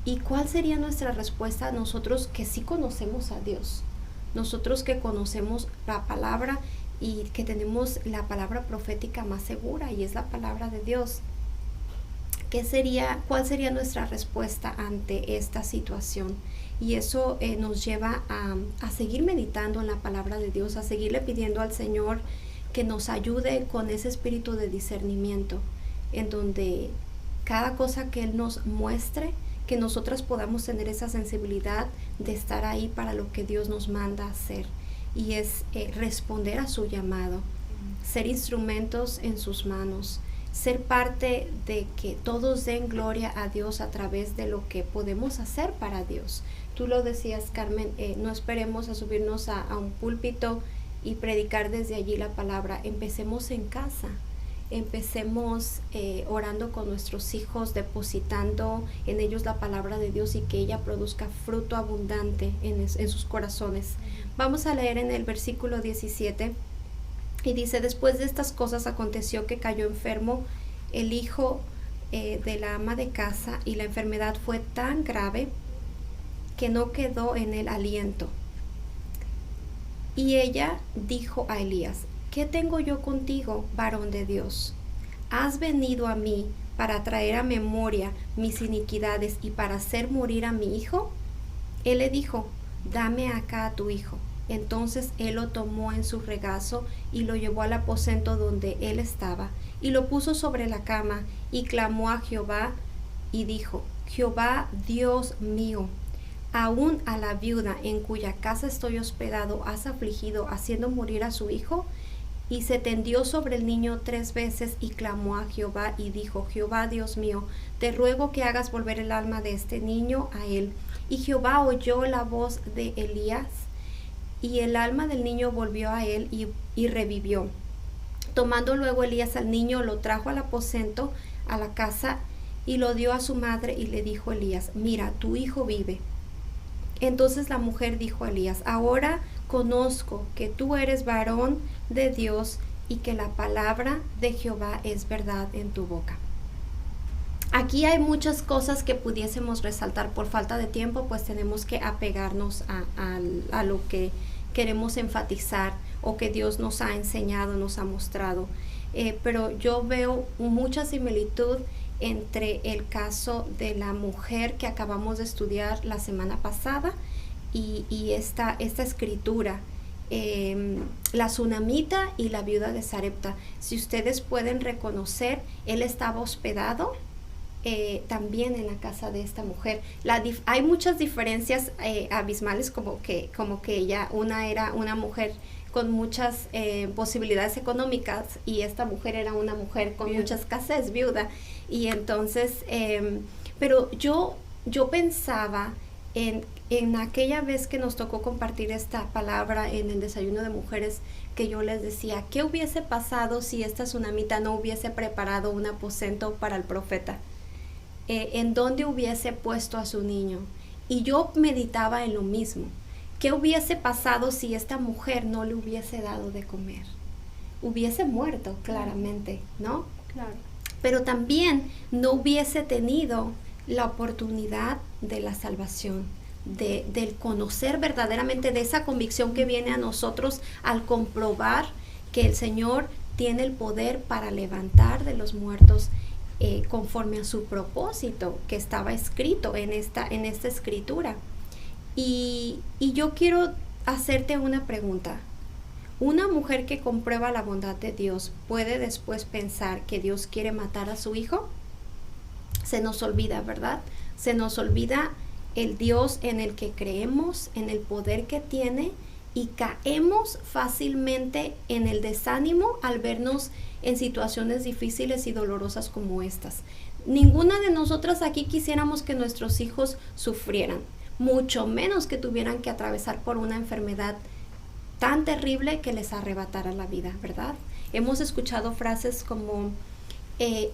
¿Y cuál sería nuestra respuesta a nosotros que sí conocemos a Dios? Nosotros que conocemos la palabra y que tenemos la palabra profética más segura, y es la palabra de Dios. ¿Cuál sería nuestra respuesta ante esta situación? Y eso nos lleva a seguir meditando en la palabra de Dios, a seguirle pidiendo al Señor que nos ayude con ese espíritu de discernimiento, en donde cada cosa que Él nos muestre, que nosotras podamos tener esa sensibilidad de estar ahí para lo que Dios nos manda a hacer, y es responder a su llamado, ser instrumentos en sus manos, ser parte de que todos den gloria a Dios a través de lo que podemos hacer para Dios. Tú lo decías, Carmen, no esperemos a subirnos a un púlpito y predicar desde allí la palabra. Empecemos en casa, empecemos orando con nuestros hijos, depositando en ellos la palabra de Dios, y que ella produzca fruto abundante en sus corazones. Vamos a leer en el versículo 17, y dice: después de estas cosas aconteció que cayó enfermo el hijo de la ama de casa, y la enfermedad fue tan grave que no quedó en él aliento. Y ella dijo a Elías: ¿qué tengo yo contigo, varón de Dios? ¿Has venido a mí para traer a memoria mis iniquidades y para hacer morir a mi hijo? Él le dijo: dame acá a tu hijo. Entonces él lo tomó en su regazo y lo llevó al aposento donde él estaba, y lo puso sobre la cama, y clamó a Jehová y dijo: Jehová, Dios mío, aún a la viuda en cuya casa estoy hospedado has afligido, haciendo morir a su hijo. Y se tendió sobre el niño 3 veces y clamó a Jehová y dijo: Jehová, Dios mío, te ruego que hagas volver el alma de este niño a él. Y Jehová oyó la voz de Elías, y el alma del niño volvió a él y revivió. Tomando luego Elías al niño, lo trajo al aposento, a la casa, y lo dio a su madre, y le dijo Elías: mira, tu hijo vive. Entonces la mujer dijo a Elías: ahora conozco que tú eres varón de Dios, y que la palabra de Jehová es verdad en tu boca. Aquí hay muchas cosas que pudiésemos resaltar. Por falta de tiempo, pues tenemos que apegarnos a lo que queremos enfatizar, o que Dios nos ha enseñado, nos ha mostrado. Pero yo veo mucha similitud entre el caso de la mujer que acabamos de estudiar la semana pasada y esta escritura, la Sunamita y la viuda de Sarepta. Si ustedes pueden reconocer, él estaba hospedado también en la casa de esta mujer. Hay muchas diferencias abismales, como que ella, una era una mujer con muchas posibilidades económicas, y esta mujer era una mujer con mucha escasez, viuda. Y entonces, pero yo pensaba en aquella vez que nos tocó compartir esta palabra en el desayuno de mujeres, que yo les decía: ¿qué hubiese pasado si esta Sunamita no hubiese preparado un aposento para el profeta? ¿En dónde hubiese puesto a su niño? Y yo meditaba en lo mismo. ¿Qué hubiese pasado si esta mujer no le hubiese dado de comer? Hubiese muerto, claramente, ¿no? Claro. Pero también no hubiese tenido la oportunidad de la salvación, del conocer verdaderamente, de esa convicción que viene a nosotros al comprobar que el Señor tiene el poder para levantar de los muertos conforme a su propósito que estaba escrito en esta escritura. Y yo quiero hacerte una pregunta. ¿Una mujer que comprueba la bondad de Dios puede después pensar que Dios quiere matar a su hijo? Se nos olvida, ¿verdad? Se nos olvida el Dios en el que creemos, en el poder que tiene, y caemos fácilmente en el desánimo al vernos en situaciones difíciles y dolorosas como estas. Ninguna de nosotras aquí quisiéramos que nuestros hijos sufrieran, mucho menos que tuvieran que atravesar por una enfermedad tan terrible que les arrebatara la vida, ¿verdad? Hemos escuchado frases como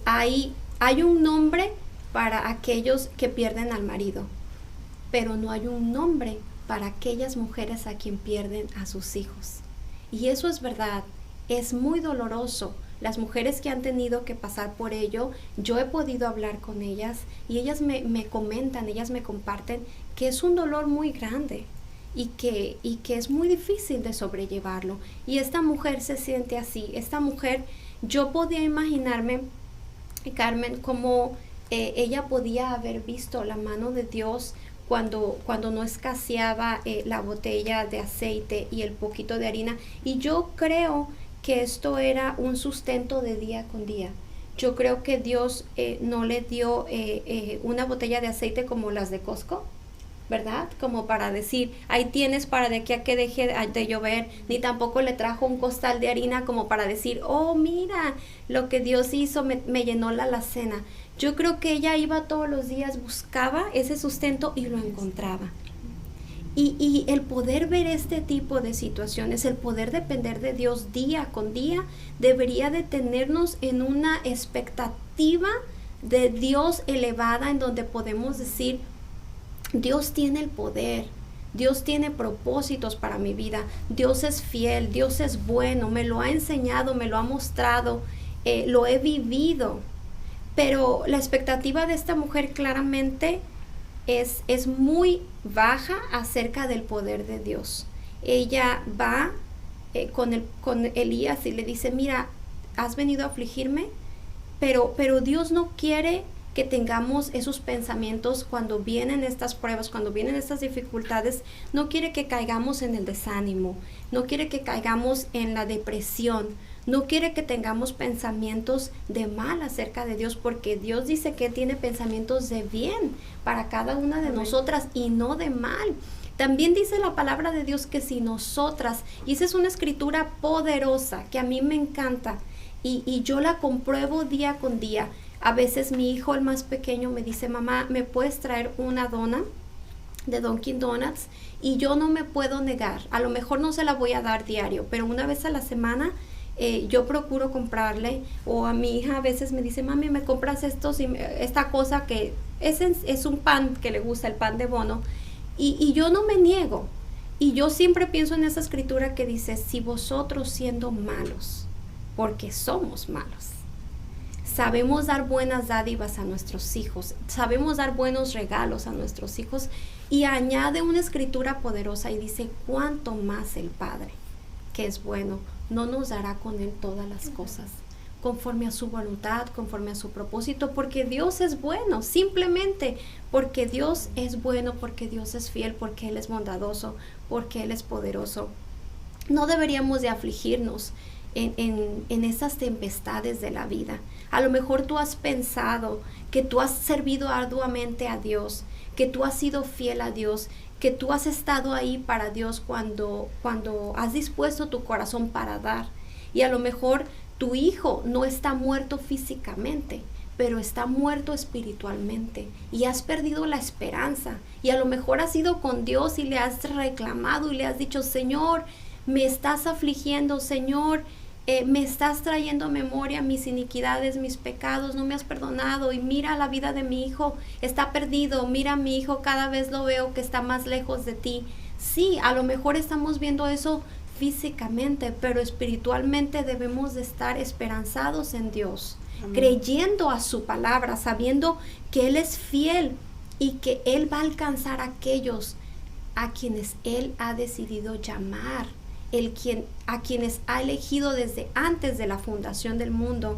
hay un nombre para aquellos que pierden al marido, pero no hay un nombre para aquellas mujeres a quien pierden a sus hijos. Y eso es verdad, es muy doloroso. Las mujeres que han tenido que pasar por ello, yo he podido hablar con ellas y ellas me comentan, ellas me comparten que es un dolor muy grande y que es muy difícil de sobrellevarlo. Y esta mujer se siente así. Esta mujer, yo podía imaginarme, Carmen, como ella podía haber visto la mano de Dios cuando no escaseaba la botella de aceite y el poquito de harina. Y yo creo que esto era un sustento de día con día. Yo creo que Dios no le dio una botella de aceite como las de Costco, ¿verdad? Como para decir, ahí tienes para de aquí a que deje de llover, ni tampoco le trajo un costal de harina como para decir, oh, mira, lo que Dios hizo, me llenó la alacena. Yo creo que ella iba todos los días, buscaba ese sustento y lo encontraba. Y el poder ver este tipo de situaciones, el poder depender de Dios día con día, debería de tenernos en una expectativa de Dios elevada, en donde podemos decir, Dios tiene el poder, Dios tiene propósitos para mi vida, Dios es fiel, Dios es bueno, me lo ha enseñado, me lo ha mostrado, lo he vivido. Pero la expectativa de esta mujer claramente es muy baja acerca del poder de Dios. Ella va con Elías y le dice, mira, has venido a afligirme, pero Dios no quiere que tengamos esos pensamientos cuando vienen estas pruebas, cuando vienen estas dificultades. No quiere que caigamos en el desánimo, no quiere que caigamos en la depresión, no quiere que tengamos pensamientos de mal acerca de Dios, porque Dios dice que tiene pensamientos de bien para cada una de nosotras y no de mal. También dice la palabra de Dios que si nosotras, y esa es una escritura poderosa que a mí me encanta y yo la compruebo día con día. A veces mi hijo, el más pequeño, me dice, mamá, ¿me puedes traer una dona de Dunkin' Donuts? Y yo no me puedo negar. A lo mejor no se la voy a dar diario, pero una vez a la semana yo procuro comprarle. O a mi hija a veces me dice, mami, ¿me compras esta cosa que es un pan que le gusta, el pan de bono? Y yo no me niego. Y yo siempre pienso en esa escritura que dice, si vosotros siendo malos, porque somos malos, sabemos dar buenas dádivas a nuestros hijos, sabemos dar buenos regalos a nuestros hijos, y añade una escritura poderosa y dice, cuánto más el Padre, que es bueno, no nos dará con Él todas las cosas, conforme a su voluntad, conforme a su propósito, porque Dios es bueno, simplemente porque Dios es bueno, porque Dios es fiel, porque Él es bondadoso, porque Él es poderoso. No deberíamos de afligirnos en esas tempestades de la vida. A lo mejor tú has pensado que tú has servido arduamente a Dios, que tú has sido fiel a Dios, que tú has estado ahí para Dios cuando has dispuesto tu corazón para dar. Y a lo mejor tu hijo no está muerto físicamente, pero está muerto espiritualmente y has perdido la esperanza. Y a lo mejor has ido con Dios y le has reclamado y le has dicho, Señor, me estás afligiendo, Señor, me estás trayendo a memoria mis iniquidades, mis pecados, no me has perdonado, y mira la vida de mi hijo, está perdido, mira a mi hijo, cada vez lo veo que está más lejos de ti. Sí, a lo mejor estamos viendo eso físicamente, pero espiritualmente debemos de estar esperanzados en Dios, creyendo a su palabra, sabiendo que Él es fiel y que Él va a alcanzar a aquellos a quienes Él ha decidido llamar, a quienes ha elegido desde antes de la fundación del mundo.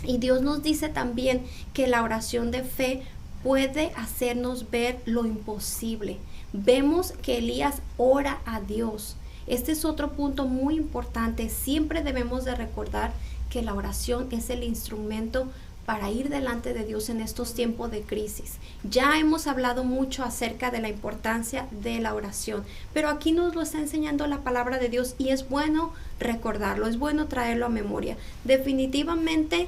Y Dios nos dice también que la oración de fe puede hacernos ver lo imposible. Vemos que Elías ora a Dios. Este es otro punto muy importante. Siempre debemos de recordar que la oración es el instrumento para ir delante de Dios en estos tiempos de crisis. Ya hemos hablado mucho acerca de la importancia de la oración, pero aquí nos lo está enseñando la palabra de Dios y es bueno recordarlo, es bueno traerlo a memoria. Definitivamente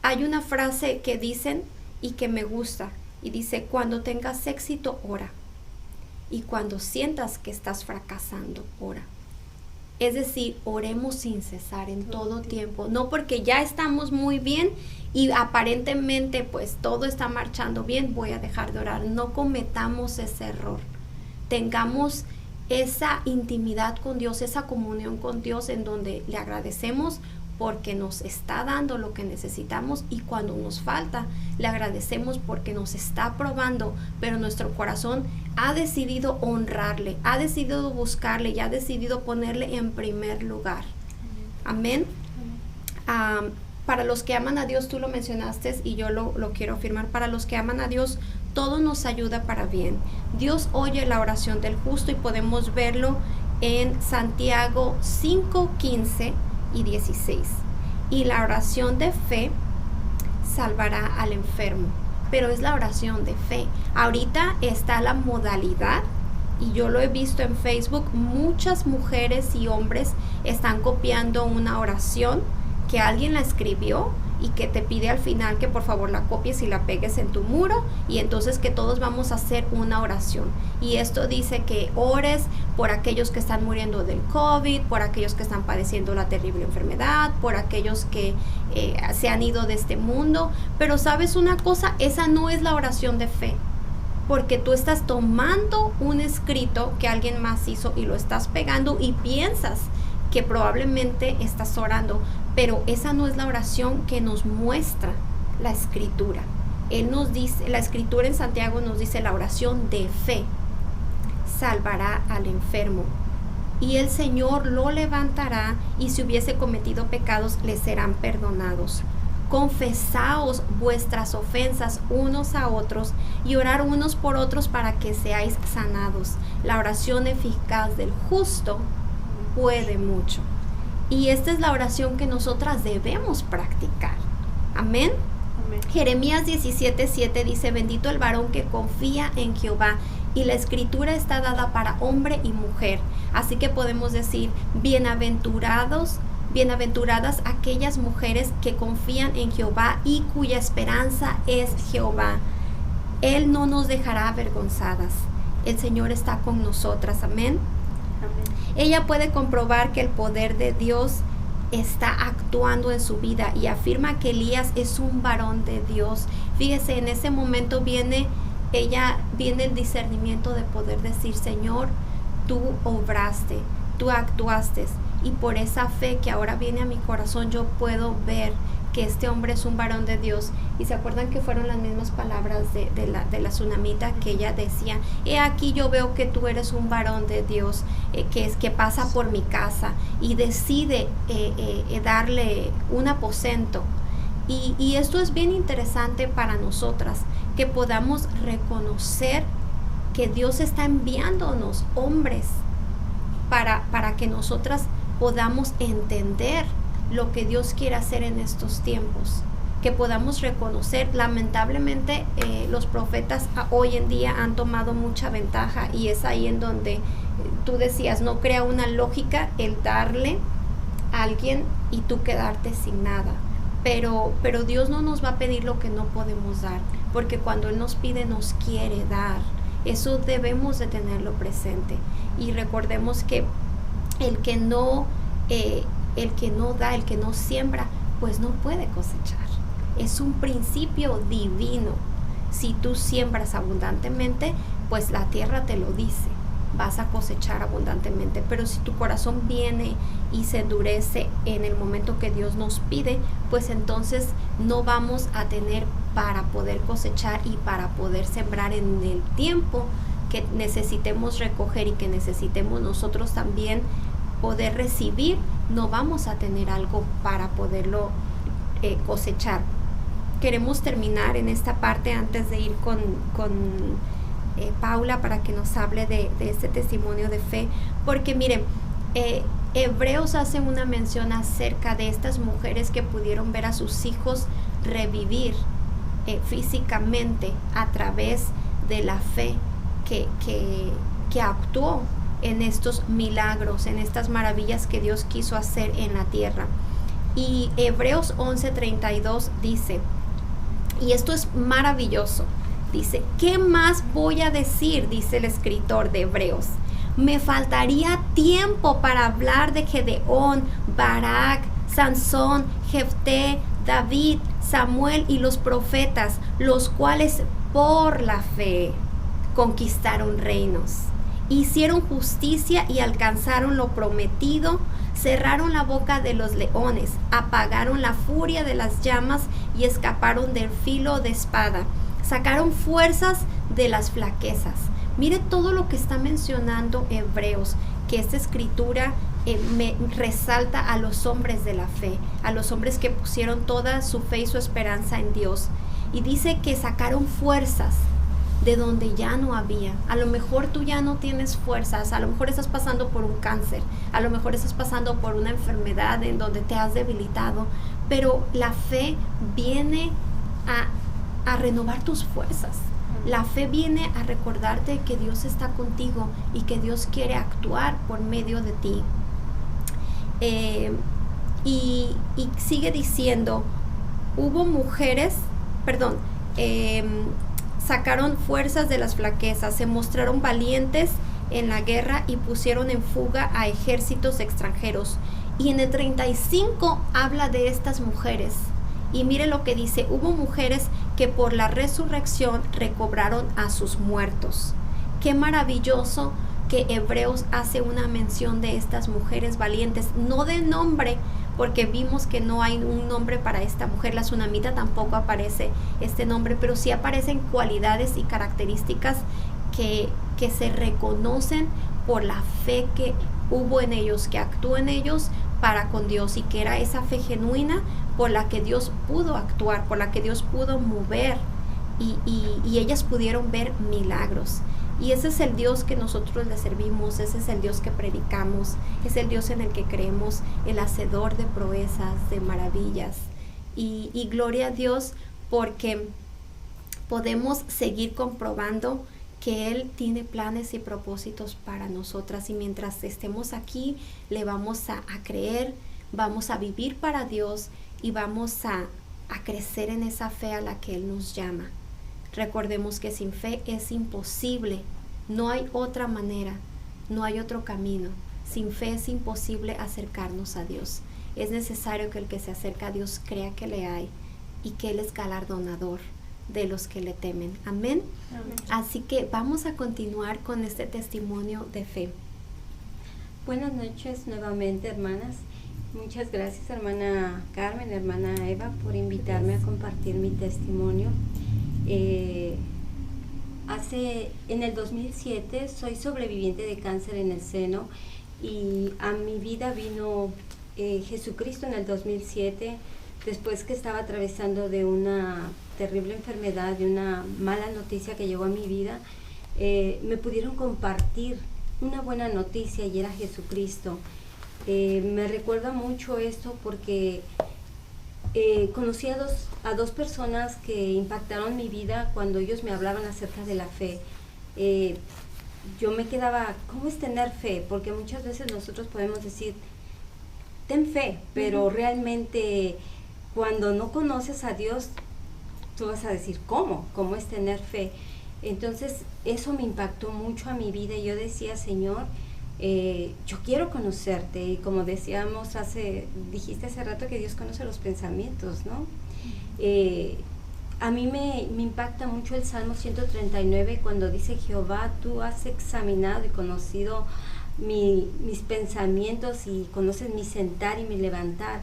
hay una frase que dicen y que me gusta, y dice: cuando tengas éxito, ora, y cuando sientas que estás fracasando, ora. Es decir, oremos sin cesar en todo tiempo, no porque ya estamos muy bien y aparentemente pues todo está marchando bien, voy a dejar de orar. No cometamos ese error. Tengamos esa intimidad con Dios, esa comunión con Dios en donde le agradecemos porque nos está dando lo que necesitamos, y cuando nos falta le agradecemos porque nos está probando, pero nuestro corazón ha decidido honrarle, ha decidido buscarle y ha decidido ponerle en primer lugar. Amén. Para los que aman a Dios, tú lo mencionaste y yo lo quiero afirmar, para los que aman a Dios, todo nos ayuda para bien. Dios oye la oración del justo y podemos verlo en Santiago 5:15 y 16. Y la oración de fe salvará al enfermo, pero es la oración de fe. Ahorita está la modalidad, y yo lo he visto en Facebook, muchas mujeres y hombres están copiando una oración que alguien la escribió y que te pide al final que por favor la copies y la pegues en tu muro, y entonces que todos vamos a hacer una oración. Y esto dice que ores por aquellos que están muriendo del COVID, por aquellos que están padeciendo la terrible enfermedad, por aquellos que se han ido de este mundo. Pero ¿sabes una cosa? Esa no es la oración de fe, porque tú estás tomando un escrito que alguien más hizo y lo estás pegando y piensas que probablemente estás orando, pero esa no es la oración que nos muestra la escritura. Él nos dice, la escritura en Santiago nos dice: la oración de fe salvará al enfermo, y el Señor lo levantará, y si hubiese cometido pecados le serán perdonados. Confesaos vuestras ofensas unos a otros y orar unos por otros para que seáis sanados. La oración eficaz del justo puede mucho. Y esta es la oración que nosotras debemos practicar. Amén. Amén. Jeremías 17:7 dice: bendito el varón que confía en Jehová. Y la escritura está dada para hombre y mujer. Así que podemos decir: bienaventuradas aquellas mujeres que confían en Jehová y cuya esperanza es Jehová. Él no nos dejará avergonzadas. El Señor está con nosotras. Amén. Amén. Ella puede comprobar que el poder de Dios está actuando en su vida y afirma que Elías es un varón de Dios. Fíjese, en ese momento viene el discernimiento de poder decir: Señor, tú obraste, tú actuaste, y por esa fe que ahora viene a mi corazón yo puedo ver que este hombre es un varón de Dios. Y se acuerdan que fueron las mismas palabras de la tsunamita, que ella decía: he aquí yo veo que tú eres un varón de Dios, que pasa por mi casa y decide darle un aposento. Y esto es bien interesante para nosotras, que podamos reconocer que Dios está enviándonos hombres para que nosotras podamos entender lo que Dios quiere hacer en estos tiempos, que podamos reconocer. Lamentablemente los profetas hoy en día han tomado mucha ventaja, y es ahí en donde tú decías, no crea una lógica el darle a alguien y tú quedarte sin nada, pero Dios no nos va a pedir lo que no podemos dar, porque cuando Él nos pide nos quiere dar. Eso debemos de tenerlo presente, y recordemos que el que no da, el que no siembra, pues no puede cosechar. Es un principio divino. Si tú siembras abundantemente, pues la tierra te lo dice. vas a cosechar abundantemente. Pero si tu corazón viene y se endurece en el momento que Dios nos pide, pues entonces no vamos a tener para poder cosechar y para poder sembrar en el tiempo que necesitemos recoger y que necesitemos nosotros también poder recibir. No vamos a tener algo para poderlo cosechar. Queremos terminar en esta parte antes de ir con Paula para que nos hable de este testimonio de fe, porque miren, Hebreos hace una mención acerca de estas mujeres que pudieron ver a sus hijos revivir físicamente a través de la fe que actuó en estos milagros, en estas maravillas que Dios quiso hacer en la tierra. Y Hebreos 11:32 dice, y esto es maravilloso, dice, ¿qué más voy a decir? Dice el escritor de Hebreos. Me faltaría tiempo para hablar de Gedeón, Barak, Sansón, Jefté, David, Samuel y los profetas, los cuales por la fe conquistaron reinos, hicieron justicia y alcanzaron lo prometido, cerraron la boca de los leones, apagaron la furia de las llamas y escaparon del filo de espada, sacaron fuerzas de las flaquezas. Mire todo lo que está mencionando Hebreos, que esta escritura me resalta a los hombres de la fe, a los hombres que pusieron toda su fe y su esperanza en Dios. Y dice que sacaron fuerzas de donde ya no había. A lo mejor tú ya no tienes fuerzas, a lo mejor estás pasando por un cáncer, a lo mejor estás pasando por una enfermedad en donde te has debilitado, pero la fe viene a renovar tus fuerzas. La fe viene a recordarte que Dios está contigo y que Dios quiere actuar por medio de ti. Y sigue diciendo, hubo mujeres, sacaron fuerzas de las flaquezas, se mostraron valientes en la guerra y pusieron en fuga a ejércitos extranjeros. Y en el 35 habla de estas mujeres. Y mire lo que dice, hubo mujeres que por la resurrección recobraron a sus muertos. Qué maravilloso que Hebreos hace una mención de estas mujeres valientes, no de nombre, porque vimos que no hay un nombre para esta mujer, la Tsunamita tampoco aparece este nombre, pero sí aparecen cualidades y características que se reconocen por la fe que hubo en ellos, que actuó en ellos para con Dios, y que era esa fe genuina por la que Dios pudo actuar, por la que Dios pudo mover, y ellas pudieron ver milagros. Y ese es el Dios que nosotros le servimos, ese es el Dios que predicamos, es el Dios en el que creemos, el hacedor de proezas, de maravillas. Y gloria a Dios, porque podemos seguir comprobando que Él tiene planes y propósitos para nosotras, y mientras estemos aquí le vamos a creer, vamos a vivir para Dios y vamos a crecer en esa fe a la que Él nos llama. Recordemos que sin fe es imposible, no hay otra manera, no hay otro camino. Sin fe es imposible acercarnos a Dios. Es necesario que el que se acerca a Dios crea que le hay y que Él es galardonador de los que le temen. Amén. Amén. Así que vamos a continuar con este testimonio de fe. Buenas noches nuevamente, hermanas. Muchas gracias, hermana Carmen, hermana Eva, por invitarme a compartir mi testimonio. En el 2007 soy sobreviviente de cáncer en el seno, y a mi vida vino Jesucristo en el 2007, después que estaba atravesando de una terrible enfermedad, de una mala noticia que llegó a mi vida. Me pudieron compartir una buena noticia, y era Jesucristo. Me recuerda mucho esto porque conocí a dos personas que impactaron mi vida cuando ellos me hablaban acerca de la fe. Yo me quedaba, ¿cómo es tener fe? Porque muchas veces nosotros podemos decir, ten fe, pero realmente cuando no conoces a Dios, tú vas a decir, ¿cómo? ¿Cómo es tener fe? Entonces, eso me impactó mucho a mi vida, y yo decía, Señor, yo quiero conocerte, y como decíamos dijiste hace rato que Dios conoce los pensamientos, ¿no? a mí me impacta mucho el Salmo 139 cuando dice: Jehová, tú has examinado y conocido mis pensamientos y conoces mi sentar y mi levantar.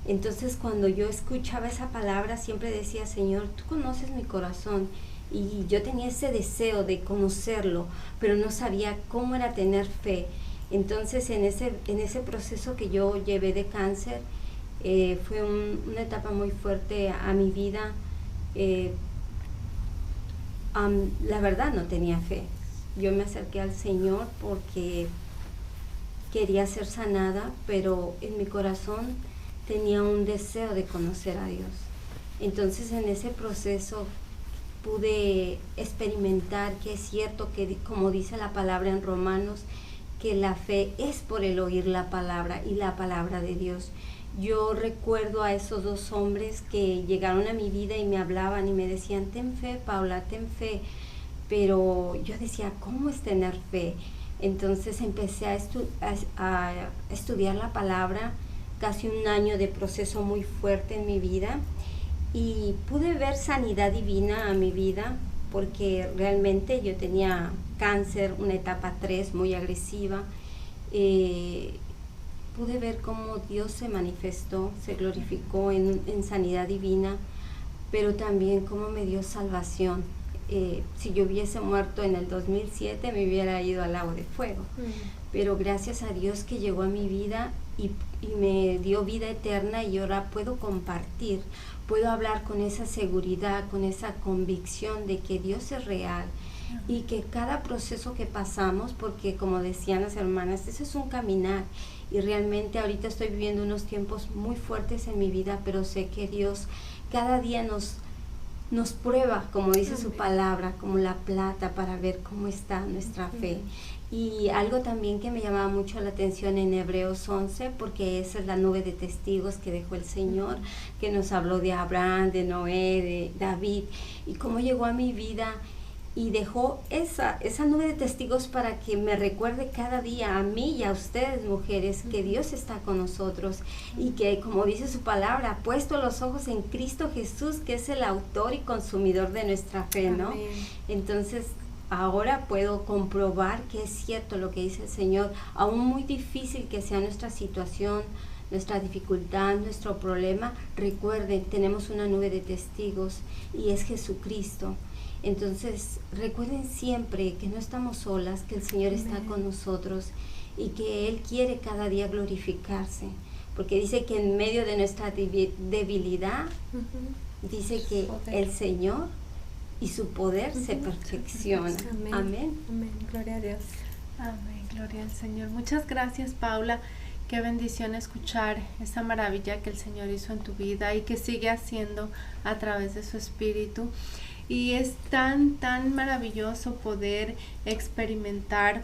Entonces cuando yo escuchaba esa palabra siempre decía: Señor, tú conoces mi corazón. Y yo tenía ese deseo de conocerlo, pero no sabía cómo era tener fe. Entonces en ese proceso que yo llevé de cáncer, fue una etapa muy fuerte a mi vida. La verdad no tenía fe. Yo me acerqué al Señor porque quería ser sanada, pero en mi corazón tenía un deseo de conocer a Dios. Entonces en ese proceso pude experimentar que es cierto que, como dice la palabra en Romanos, que la fe es por el oír la palabra y la palabra de Dios. Yo recuerdo a esos dos hombres que llegaron a mi vida y me hablaban y me decían: ten fe, Paula, ten fe. Pero yo decía: ¿cómo es tener fe? Entonces empecé a estudiar la palabra, casi un año de proceso muy fuerte en mi vida, y pude ver sanidad divina a mi vida, porque realmente yo tenía cáncer, una etapa 3 muy agresiva. Pude ver cómo Dios se manifestó, se glorificó en sanidad divina, pero también cómo me dio salvación. Si yo hubiese muerto en el 2007 me hubiera ido al lago de fuego, pero gracias a Dios que llegó a mi vida y me dio vida eterna, y ahora puedo compartir, puedo hablar con esa seguridad, con esa convicción de que Dios es real y que cada proceso que pasamos, porque como decían las hermanas, eso es un caminar, y realmente ahorita estoy viviendo unos tiempos muy fuertes en mi vida, pero sé que Dios cada día nos prueba, como dice su palabra, como la plata, para ver cómo está nuestra fe. Y algo también que me llamaba mucho la atención en Hebreos 11, porque esa es la nube de testigos que dejó el Señor, que nos habló de Abraham, de Noé, de David, y cómo llegó a mi vida y dejó esa nube de testigos para que me recuerde cada día a mí y a ustedes, mujeres, que Dios está con nosotros, y que, como dice su palabra, ha puesto los ojos en Cristo Jesús, que es el autor y consumidor de nuestra fe, ¿no? Amén. Entonces ahora puedo comprobar que es cierto lo que dice el Señor. Aún muy difícil que sea nuestra situación, nuestra dificultad, nuestro problema, recuerden, tenemos una nube de testigos y es Jesucristo. Entonces recuerden siempre que no estamos solas, que el Señor está con nosotros y que Él quiere cada día glorificarse, porque dice que en medio de nuestra debilidad, dice que el Señor y su poder se perfecciona. Amén. Amén. Amén. Gloria a Dios. Amén, gloria al Señor. Muchas gracias, Paula. Qué bendición escuchar esa maravilla que el Señor hizo en tu vida y que sigue haciendo a través de su Espíritu. Y es tan maravilloso poder experimentar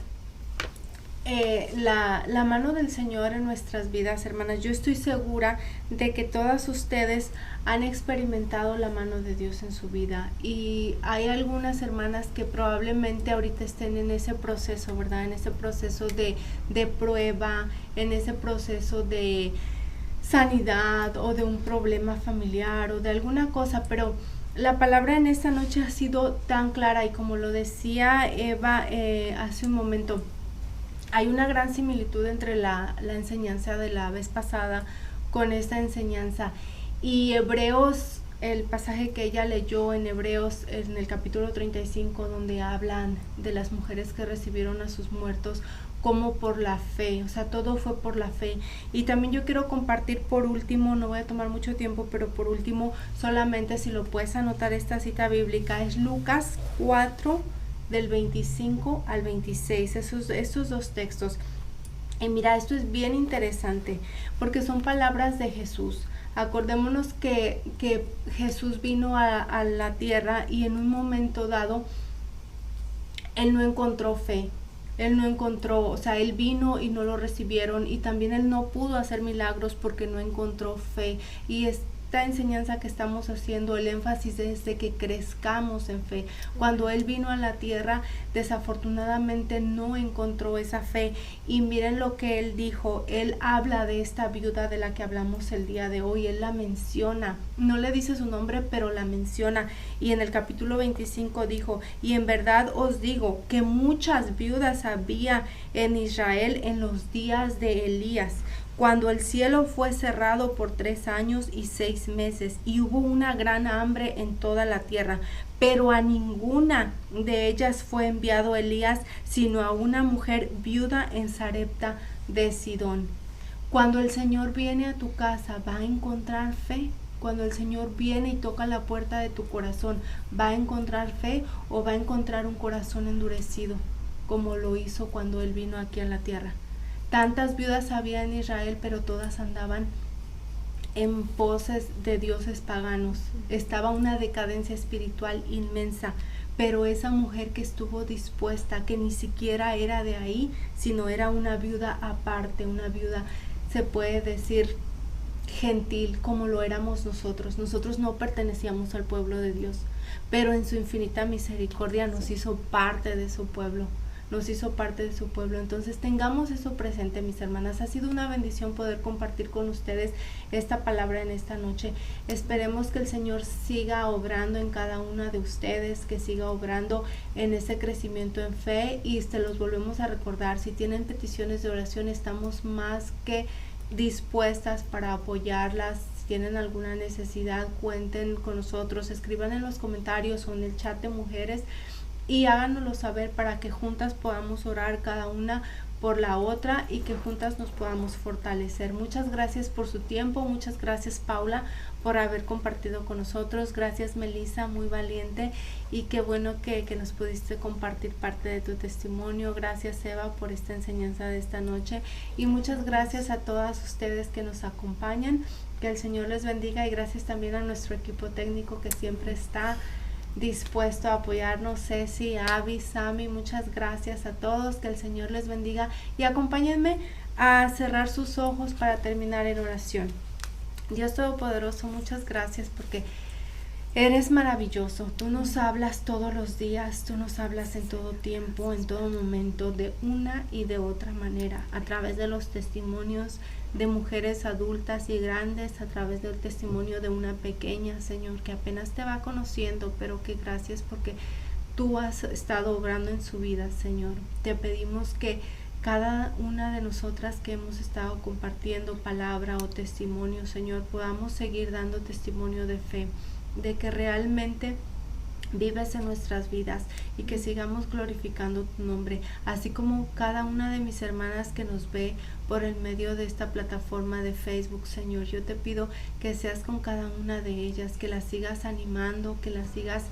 la mano del Señor en nuestras vidas, hermanas. Yo estoy segura de que todas ustedes han experimentado la mano de Dios en su vida, y hay algunas hermanas que probablemente ahorita estén en ese proceso, ¿verdad? En ese proceso de prueba, en ese proceso de sanidad o de un problema familiar o de alguna cosa, pero la palabra en esta noche ha sido tan clara, y como lo decía Eva hace un momento, hay una gran similitud entre la enseñanza de la vez pasada con esta enseñanza. Y Hebreos, el pasaje que ella leyó en Hebreos, en el capítulo 35, donde hablan de las mujeres que recibieron a sus muertos como por la fe, o sea, todo fue por la fe. Y también yo quiero compartir por último, no voy a tomar mucho tiempo, pero por último, solamente si lo puedes anotar, esta cita bíblica es Lucas 4, del 25 al 26, esos dos textos. Y mira, esto es bien interesante, porque son palabras de Jesús. Acordémonos que Jesús vino a la tierra, y en un momento dado, Él no encontró fe. Él no encontró, o sea, Él vino y no lo recibieron, y también Él no pudo hacer milagros porque no encontró fe. Y esta enseñanza que estamos haciendo, el énfasis es de que crezcamos en fe. Cuando Él vino a la tierra, desafortunadamente no encontró esa fe. Y miren lo que Él dijo. Él habla de esta viuda de la que hablamos el día de hoy. Él la menciona. No le dice su nombre, pero la menciona. Y en el capítulo 25 dijo: y en verdad os digo que muchas viudas había en Israel en los días de Elías, cuando el cielo fue cerrado por 3 años y 6 meses, y hubo una gran hambre en toda la tierra, pero a ninguna de ellas fue enviado Elías, sino a una mujer viuda en Sarepta de Sidón. Cuando el Señor viene a tu casa, ¿va a encontrar fe? Cuando el Señor viene y toca la puerta de tu corazón, ¿va a encontrar fe o va a encontrar un corazón endurecido, como lo hizo cuando Él vino aquí a la tierra? Tantas viudas había en Israel, pero todas andaban en poses de dioses paganos. Estaba una decadencia espiritual inmensa, pero esa mujer que estuvo dispuesta, que ni siquiera era de ahí, sino era una viuda aparte, una viuda, se puede decir, gentil, como lo éramos nosotros. Nosotros no pertenecíamos al pueblo de Dios, pero en su infinita misericordia nos hizo parte de su pueblo. Entonces tengamos eso presente, mis hermanas. Ha sido una bendición poder compartir con ustedes esta palabra en esta noche. Esperemos que el Señor siga obrando en cada una de ustedes, que siga obrando en ese crecimiento en fe, y los volvemos a recordar. Si tienen peticiones de oración, estamos más que dispuestas para apoyarlas. Si tienen alguna necesidad, cuenten con nosotros, escriban en los comentarios o en el chat de mujeres y háganoslo saber para que juntas podamos orar cada una por la otra y que juntas nos podamos fortalecer. Muchas gracias por su tiempo, muchas gracias Paula por haber compartido con nosotros, gracias Melissa, muy valiente, y qué bueno que nos pudiste compartir parte de tu testimonio. Gracias Eva por esta enseñanza de esta noche, y muchas gracias a todas ustedes que nos acompañan. Que el Señor les bendiga, y gracias también a nuestro equipo técnico que siempre está dispuesto a apoyarnos. Ceci, Avi, Sami, muchas gracias a todos, que el Señor les bendiga, y acompáñenme a cerrar sus ojos para terminar en oración. Dios Todopoderoso, muchas gracias porque eres maravilloso. Tú nos hablas todos los días, tú nos hablas en todo tiempo, en todo momento, de una y de otra manera, a través de los testimonios de mujeres adultas y grandes, a través del testimonio de una pequeña, Señor, que apenas te va conociendo, pero que gracias porque tú has estado obrando en su vida, Señor. Te pedimos que cada una de nosotras que hemos estado compartiendo palabra o testimonio, Señor, podamos seguir dando testimonio de fe, de que realmente vives en nuestras vidas, y que sigamos glorificando tu nombre, así como cada una de mis hermanas que nos ve por el medio de esta plataforma de Facebook. Señor, yo te pido que seas con cada una de ellas, que las sigas animando, que las sigas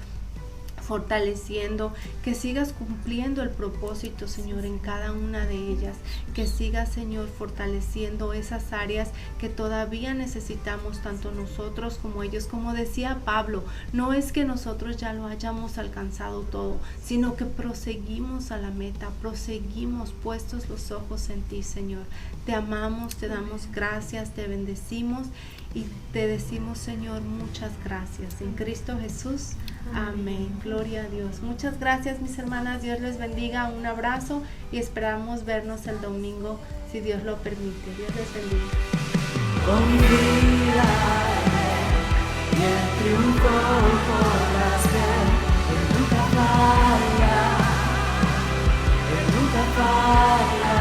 fortaleciendo, que sigas cumpliendo el propósito, Señor, en cada una de ellas, que sigas, Señor, fortaleciendo esas áreas que todavía necesitamos, tanto nosotros como ellos. Como decía Pablo, no es que nosotros ya lo hayamos alcanzado todo, sino que proseguimos a la meta, proseguimos puestos los ojos en ti, Señor. Te amamos, te damos gracias, te bendecimos y te decimos, Señor, muchas gracias. En Cristo Jesús, amén. Gloria a Dios. Muchas gracias, mis hermanas. Dios les bendiga. Un abrazo y esperamos vernos el domingo, si Dios lo permite. Dios les bendiga. Con mi vida y el triunfo podrás ver. Él nunca falla, Él nunca falla.